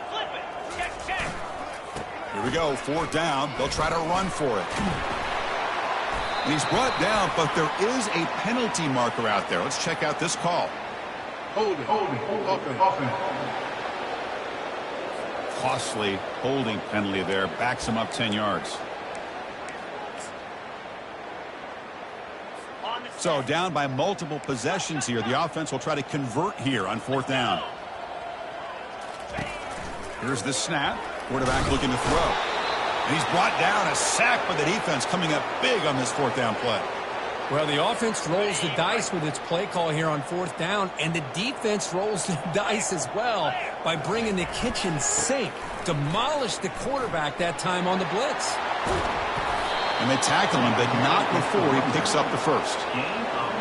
Flip it. Check. Here we go, 4th down. They'll try to run for it. And he's brought down, but there is a penalty marker out there. Let's check out this call. Hold it. Costly holding penalty there. Backs him up 10 yards. So down by multiple possessions here. The offense will try to convert here on 4th down. Here's the snap. Quarterback looking to throw. And he's brought down, a sack by the defense coming up big on this 4th down play. Well, the offense rolls the dice with its play call here on 4th down, and the defense rolls the dice as well by bringing the kitchen sink. Demolished the quarterback that time on the blitz. And they tackle him, but not before he picks up the first.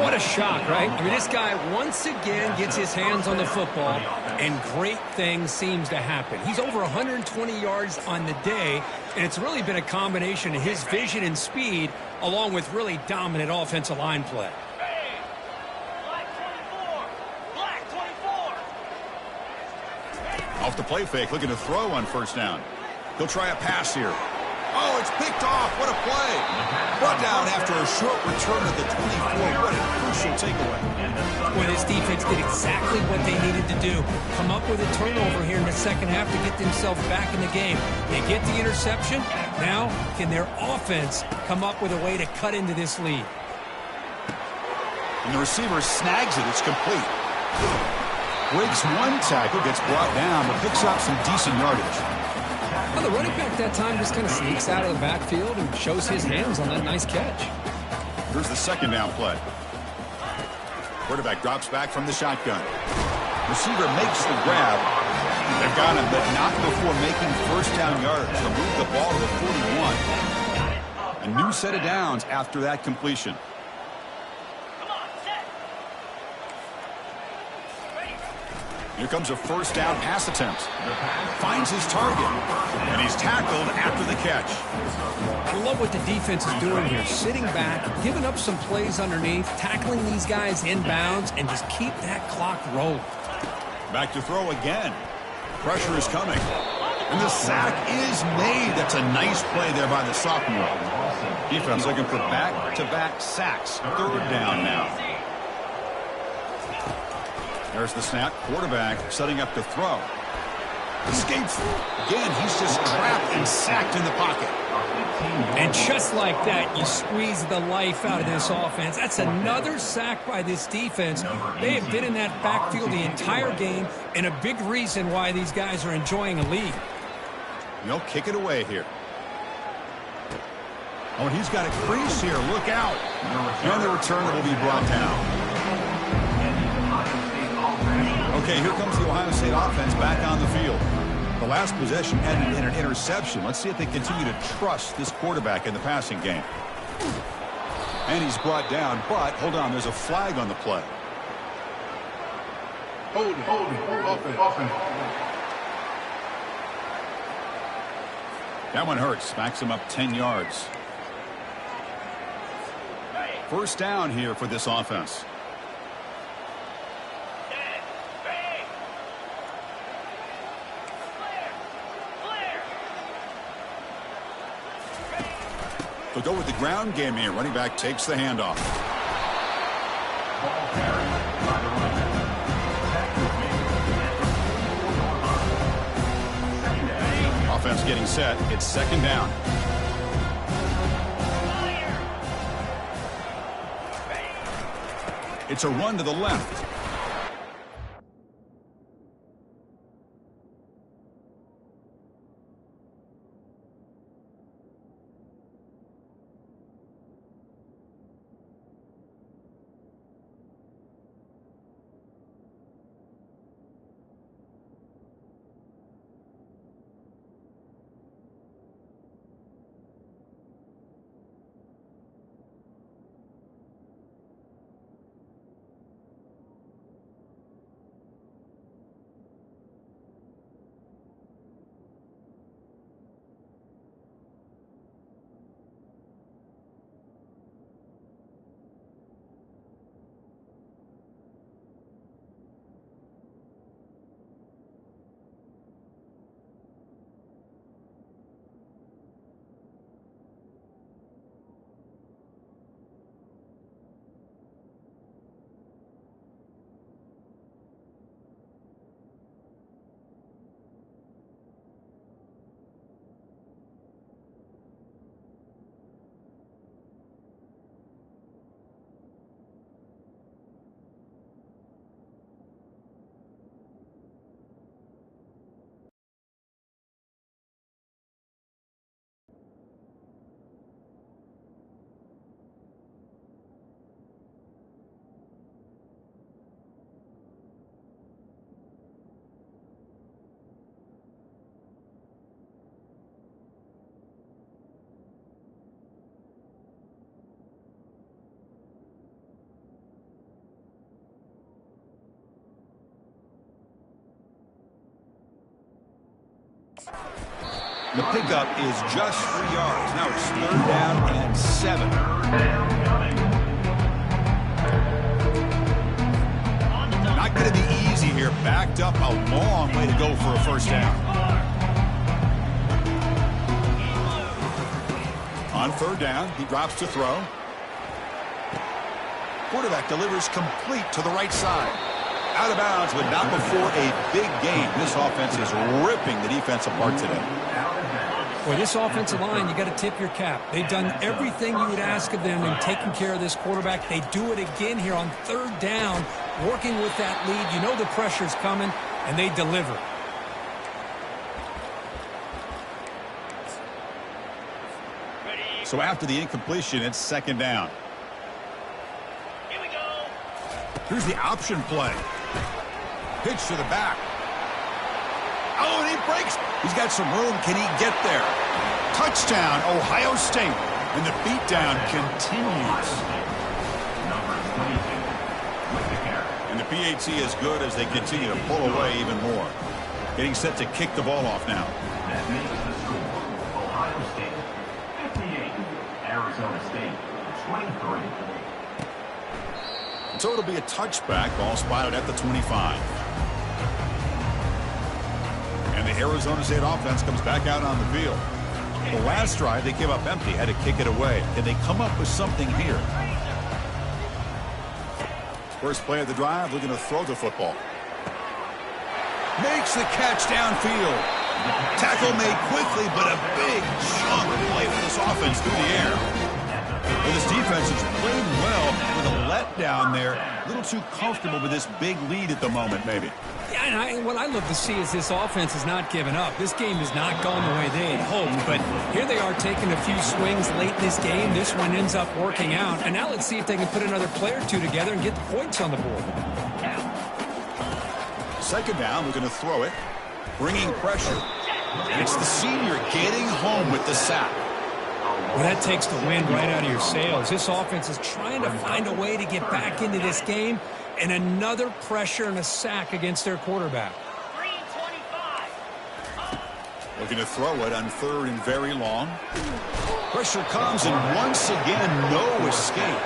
What a shock, right? I mean, this guy once again gets his hands on the football, and great things seems to happen. He's over 120 yards on the day, and it's really been a combination of his vision and speed, along with really dominant offensive line play. Black 24. Off the play fake, looking to throw on 1st down. He'll try a pass here. Oh, it's picked off. What a play. Brought down after a short return to the 24. What a crucial takeaway. Well, this defense did exactly what they needed to do. Come up with a turnover here in the second half to get themselves back in the game. They get the interception. Now, can their offense come up with a way to cut into this lead? And the receiver snags it. It's complete. Breaks one tackle, gets brought down, but picks up some decent yardage. Well, the running back that time just kind of sneaks out of the backfield and shows his hands on that nice catch. Here's the 2nd down play. Quarterback drops back from the shotgun. Receiver makes the grab. They've got him, but not before making 1st down yards. They'll move the ball to the 41. A new set of downs after that completion. Here comes a 1st down pass attempt. Finds his target. And he's tackled after the catch. I love what the defense is doing here. Sitting back, giving up some plays underneath, tackling these guys inbounds, and just keep that clock rolling. Back to throw again. Pressure is coming. And the sack is made. That's a nice play there by the sophomore. Defense looking for back-to-back sacks. 3rd down now. There's the snap. Quarterback setting up to throw. Escapes. Again, he's just trapped and sacked in the pocket. And just like that, you squeeze the life out of this offense. That's another sack by this defense. They have been in that backfield the entire game, and a big reason why these guys are enjoying a lead. They'll kick it away here. Oh, and he's got a crease here. Look out. And the return will be brought down. Okay, here comes the Ohio State offense back on the field. The last possession ended in an interception. Let's see if they continue to trust this quarterback in the passing game. And he's brought down, but hold on, there's a flag on the play. Hold it. Offense. That one hurts. Backs him up 10 yards. 1st down here for this offense. They'll go with the ground game here. Running back takes the handoff. Offense getting set. It's 2nd down. It's a run to the left. The pickup is just 3 yards. Now it's 3rd down and 7. Not going to be easy here. Backed up a long way to go for a 1st down. On 3rd down, he drops to throw. Quarterback delivers complete to the right side. Out of bounds, but not before a big game. This offense is ripping the defense apart today. Boy, this offensive line, you got to tip your cap. They've done everything you would ask of them in taking care of this quarterback. They do it again here on 3rd down, working with that lead. You know the pressure's coming, and they deliver. So after the incompletion, it's 2nd down. Here we go. Here's the option play. Pitch to the back. Oh, and he breaks. He's got some room. Can he get there? Touchdown, Ohio State. And the beatdown continues. And the PAT is good as they continue to pull away even more. Getting set to kick the ball off now. That makes the score Ohio State 58, Arizona State 23. So it'll be a touchback. Ball spotted at the 25. And the Arizona State offense comes back out on the field. The last drive, they came up empty, had to kick it away. Can they come up with something here? First play of the drive, looking to throw the football. Makes the catch downfield. Tackle made quickly, but a big chunk play for this offense through the air. Well, this defense has played well with a letdown there. A little too comfortable with this big lead at the moment, maybe. Yeah, and what I love to see is this offense is not giving up. This game has not gone the way they had hoped, but here they are taking a few swings late in this game. This one ends up working out, and now let's see if they can put another play or two together and get the points on the board. 2nd down, we're going to throw it, bringing pressure. And it's the senior getting home with the sack. Well, that takes the wind right out of your sails. This offense is trying to find a way to get back into this game, and another pressure and a sack against their quarterback. 325. Looking to throw it on 3rd and very long. Pressure comes, and once again, no escape.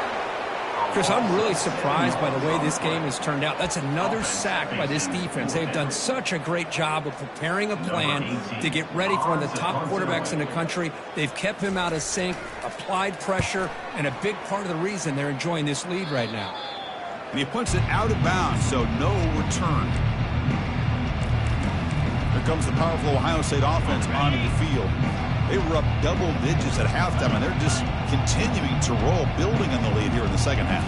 Chris, I'm really surprised by the way this game has turned out. That's another sack by this defense. They've done such a great job of preparing a plan to get ready for one of the top quarterbacks in the country. They've kept him out of sync, applied pressure, and a big part of the reason they're enjoying this lead right now. And he puts it out of bounds, so no return. Here comes the powerful Ohio State offense onto the field. They were up double digits at halftime, and they're just continuing to roll, building on the lead here in the 2nd half.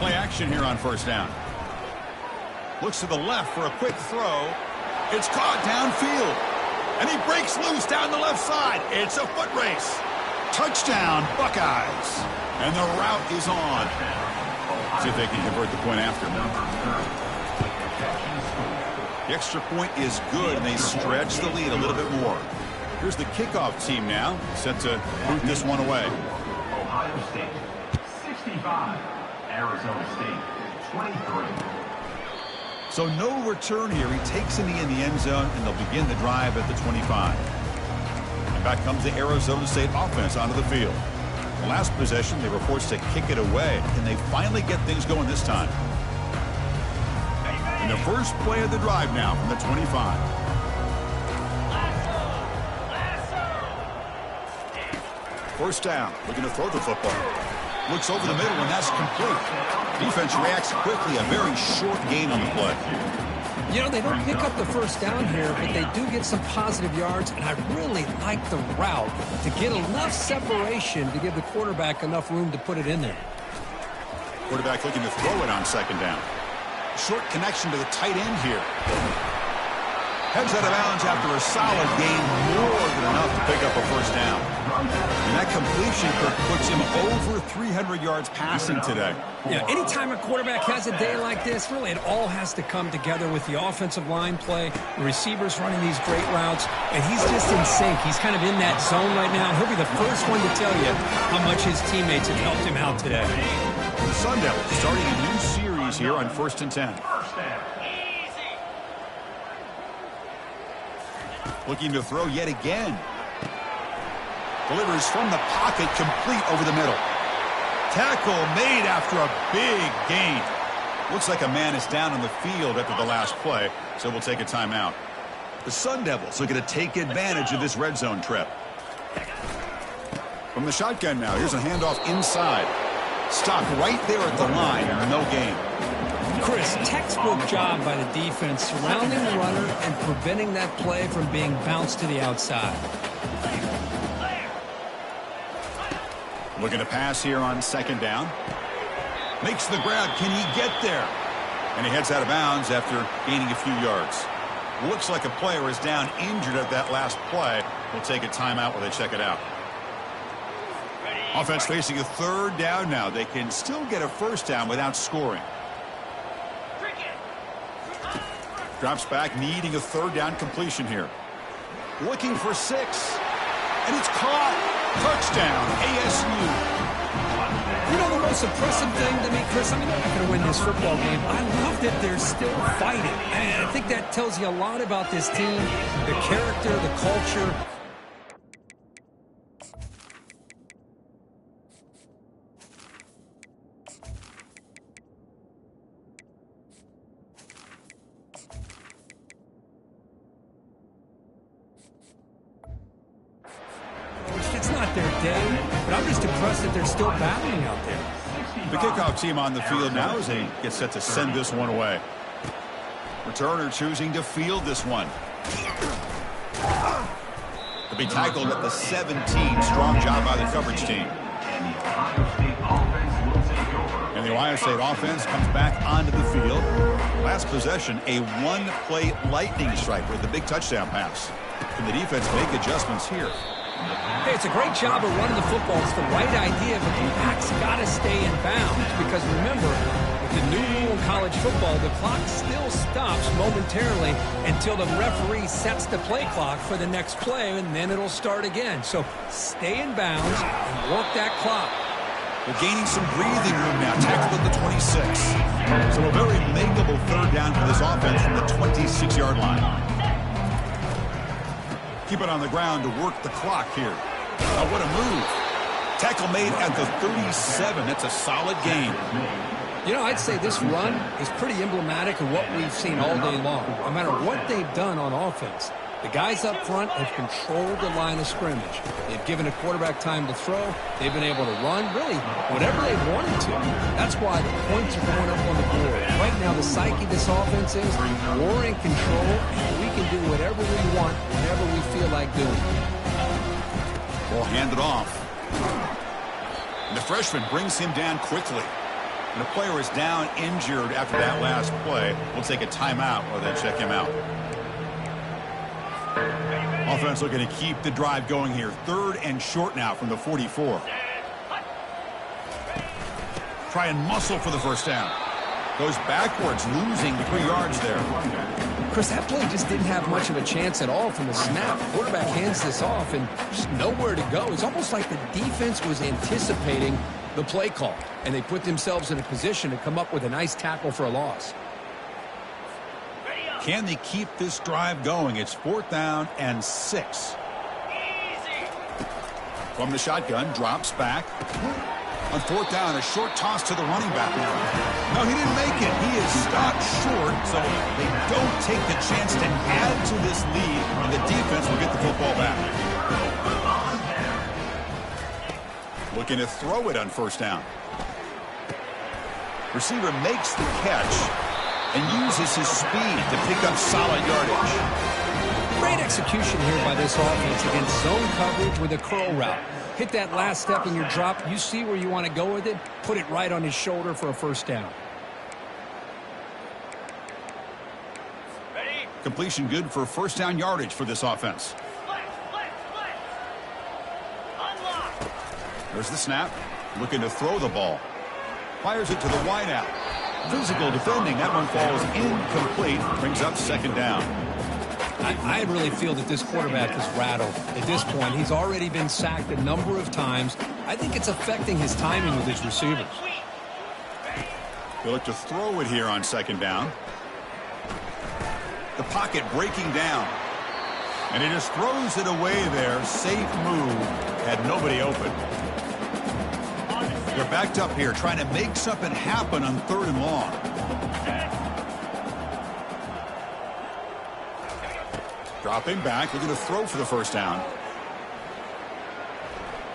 Play action here on first down. Looks to the left for a quick throw. It's caught downfield. And he breaks loose down the left side. It's a foot race. Touchdown, Buckeyes. And the route is on. See if they can convert the point after. The extra point is good, and they stretch the lead a little bit more. Here's the kickoff team now, set to boot this one away. Ohio State, 65. Arizona State, 23. So no return here. He takes in the end zone, and they'll begin the drive at the 25. And back comes the Arizona State offense onto the field. The last possession, they were forced to kick it away, and they finally get things going this time. And the first play of the drive now from the 25. First down, looking to throw the football. Looks over the middle, and that's complete. Defense reacts quickly, a very short gain on the play. You know, they don't pick up the first down here, but they do get some positive yards, and I really like the route to get enough separation to give the quarterback enough room to put it in there. Quarterback looking to throw it on second down. Short connection to the tight end here. Heads out of bounds after a solid gain, more than enough to pick up a first down. And that completion puts him over 300 yards passing today. Yeah, anytime a quarterback has a day like this, really it all has to come together with the offensive line play, the receivers running these great routes, and he's just in sync. He's kind of in that zone right now. He'll be the first one to tell you how much his teammates have helped him out today. The Sun Devils starting a new series here on 1st and 10. Looking to throw yet again. Delivers from the pocket, complete over the middle. Tackle made after a big gain. Looks like a man is down on the field after the last play, so we'll take a timeout. The Sun Devils looking to take advantage of this red zone trip. From the shotgun now, here's a handoff inside. Stopped right there at the line, no gain. Chris, textbook job by the defense surrounding the runner and preventing that play from being bounced to the outside. Looking to pass here on second down. Makes the grab. Can he get there? And he heads out of bounds after gaining a few yards. Looks like a player is down injured at that last play. We'll take a timeout while they check it out. Offense facing a third down now. They can still get a first down without scoring. Drops back, needing a third down completion here. Looking for 6. And it's caught. Touchdown, ASU. You know the most impressive thing to me, Chris? I mean, they're not going to win this football game. I love that they're still fighting. And I think that tells you a lot about this team, the character, the culture. It's not their day, but I'm just impressed that they're still battling out there. The kickoff team on the field now as they get set to send this one away. Returner choosing to field this one. To be tackled at the 17. Strong job by the coverage team. And the Ohio State offense comes back onto the field. Last possession, a one-play lightning strike with a big touchdown pass. Can the defense make adjustments here? Hey, it's a great job of running the football. It's the right idea, but the back's got to stay in bounds because remember, with the new rule in college football, the clock still stops momentarily until the referee sets the play clock for the next play, and then it'll start again. So stay in bounds and work that clock. They're gaining some breathing room now. Tackled at the 26. So a very makeable third down for this offense from the 26-yard line. Keep it on the ground to work the clock here. What a move. Tackle made at the 37. That's a solid gain. You know, I'd say this run is pretty emblematic of what we've seen all day long. No matter what they've done on offense, the guys up front have controlled the line of scrimmage. They've given a quarterback time to throw. They've been able to run, really, whatever they've wanted to. That's why the points are going up on the board. Right now, the psyche of this offense is we're in control, and we can do whatever we want whenever we feel like doing it. Ball handed off. And the freshman brings him down quickly. And a player is down injured after that last play. We'll take a timeout or then check him out. Offense looking to keep the drive going here. 3rd and short now from the 44. Try and muscle for the first down. Goes backwards, losing 3 yards there. Chris, that play just didn't have much of a chance at all from the snap. The quarterback hands this off and just nowhere to go. It's almost like the defense was anticipating the play call, and they put themselves in a position to come up with a nice tackle for a loss. Can they keep this drive going? It's 4th down and 6. From the shotgun, drops back. On 4th down, a short toss to the running back. No, he didn't make it. He is stopped short, so they don't take the chance to add to this lead, and the defense will get the football back. Looking to throw it on 1st down. Receiver makes the catch and uses his speed to pick up solid yardage. Great execution here by this offense against zone coverage with a curl route. Hit that last step in your drop. You see where you want to go with it. Put it right on his shoulder for a 1st down. Ready? Completion good for 1st down yardage for this offense. Unlock. There's the snap. Looking to throw the ball. Fires it to the wideout. Physical defending. That one falls incomplete. Brings up 2nd down. I really feel that this quarterback is rattled. At this point, he's already been sacked a number of times. I think it's affecting his timing with his receivers. They look to throw it here on 2nd down. The pocket breaking down. And he just throws it away there. Safe move. Had nobody open. They're backed up here trying to make something happen on 3rd and long. Dropping back. We're going to throw for the 1st down.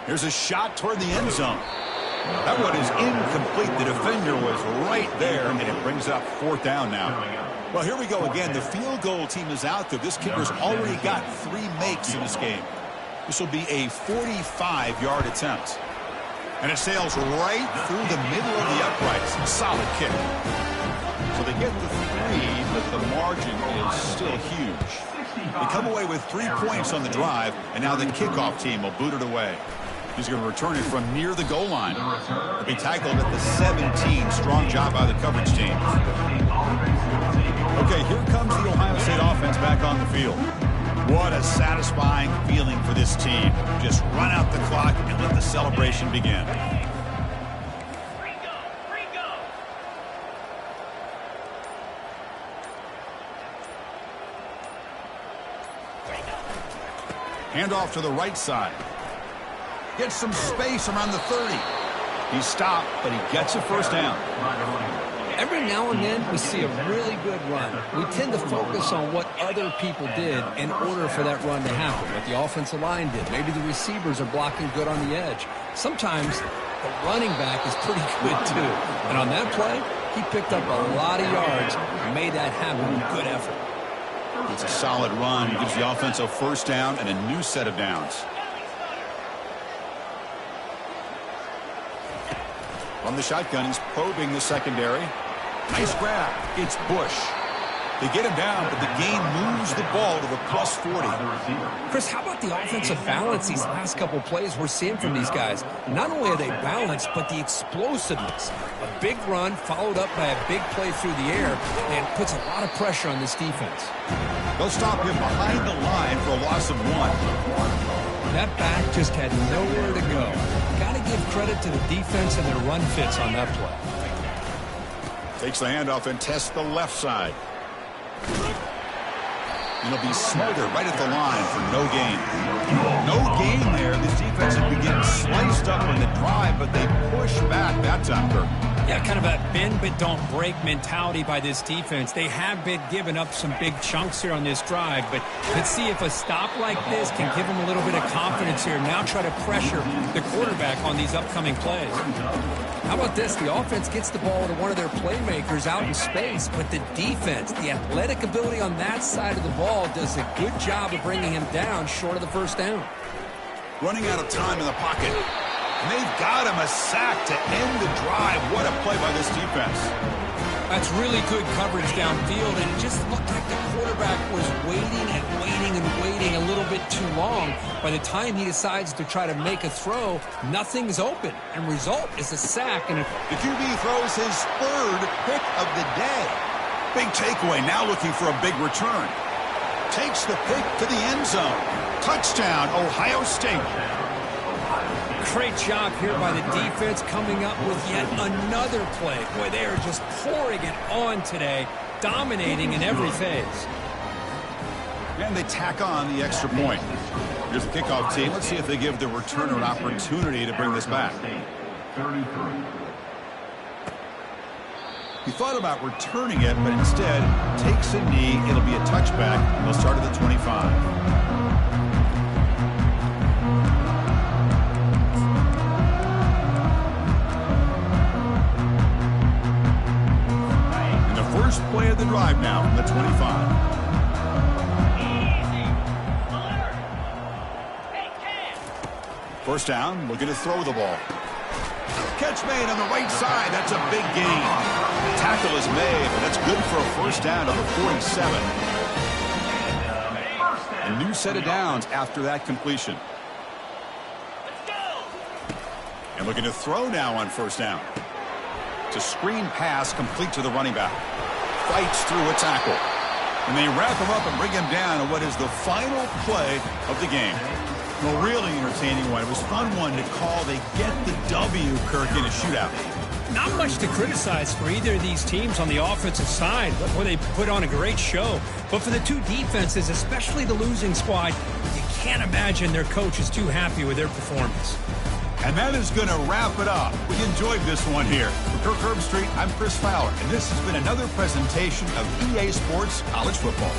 Here's a shot toward the end zone. That one is incomplete. The defender was right there, and it brings up 4th down now. Well, here we go again. The field goal team is out there. This kicker's already got 3 makes in this game. This will be a 45-yard attempt. And it sails right through the middle of the uprights. Solid kick. So they get the 3, but the margin is still huge. They come away with 3 points on the drive, and now the kickoff team will boot it away. He's going to return it from near the goal line. He'll be tackled at the 17. Strong job by the coverage team. Okay, here comes the Ohio State offense back on the field. What a satisfying feeling for this team. Just run out the clock and let the celebration begin. Handoff to the right side. Gets some space around the 30. He's stopped, but he gets a 1st down. Every now and then, we see a really good run. We tend to focus on what other people did in order for that run to happen, what the offensive line did. Maybe the receivers are blocking good on the edge. Sometimes the running back is pretty good, too. And on that play, he picked up a lot of yards and made that happen with good effort. It's a solid run. Gives the offense a 1st down and a new set of downs. From the shotgun, he's probing the secondary. Nice grab. It's Bush. They get him down, but the gain moves the ball to the +40. Chris, how about the offensive balance these last couple plays we're seeing from these guys? Not only are they balanced, but the explosiveness. A big run followed up by a big play through the air, and puts a lot of pressure on this defense. They'll stop him behind the line for a loss of 1. That back just had nowhere to go. Got to give credit to the defense and their run fits on that play. Takes the handoff and tests the left side. And he'll be smothered right at the line for no gain. No gain there. This defense has been getting sliced up on the drive, but they push back that time, Kirk. Yeah, kind of a bend but don't break mentality by this defense. They have been giving up some big chunks here on this drive, but let's see if a stop like this can give them a little bit of confidence here. Now try to pressure the quarterback on these upcoming plays. How about this? The offense gets the ball to one of their playmakers out in space, but the defense, the athletic ability on that side of the ball does a good job of bringing him down short of the 1st down. Running out of time in the pocket. And they've got him a sack to end the drive. What a play by this defense. That's really good coverage downfield, and it just looked like the quarterback was waiting and waiting and waiting a little bit too long. By the time he decides to try to make a throw, nothing's open, and result is a sack. And the QB throws his third pick of the day. Big takeaway, now looking for a big return. Takes the pick to the end zone. Touchdown, Ohio State. Great job here by the defense coming up with yet another play. Boy, they are just pouring it on today, dominating in every phase. And they tack on the extra point. Here's the kickoff team. Let's see if they give the returner an opportunity to bring this back. He thought about returning it, but instead takes a knee. It'll be a touchback. They'll start at the 25. First play of the drive now from the 25. First down, looking to throw the ball. Catch made on the right side. That's a big gain. Tackle is made, but that's good for a first down on the 47. A new set of downs after that completion. And looking to throw now on first down. It's a screen pass complete to the running back. Fights through a tackle. And they wrap him up and bring him down to what is the final play of the game. A really entertaining one. It was fun one to call. They get the W, Kirk, in a shootout. Not much to criticize for either of these teams on the offensive side. Boy, they put on a great show. But for the two defenses, especially the losing squad, you can't imagine their coach is too happy with their performance. And that is going to wrap it up. We enjoyed this one here. For Kirk Herbstreit, I'm Chris Fowler, and this has been another presentation of EA Sports College Football.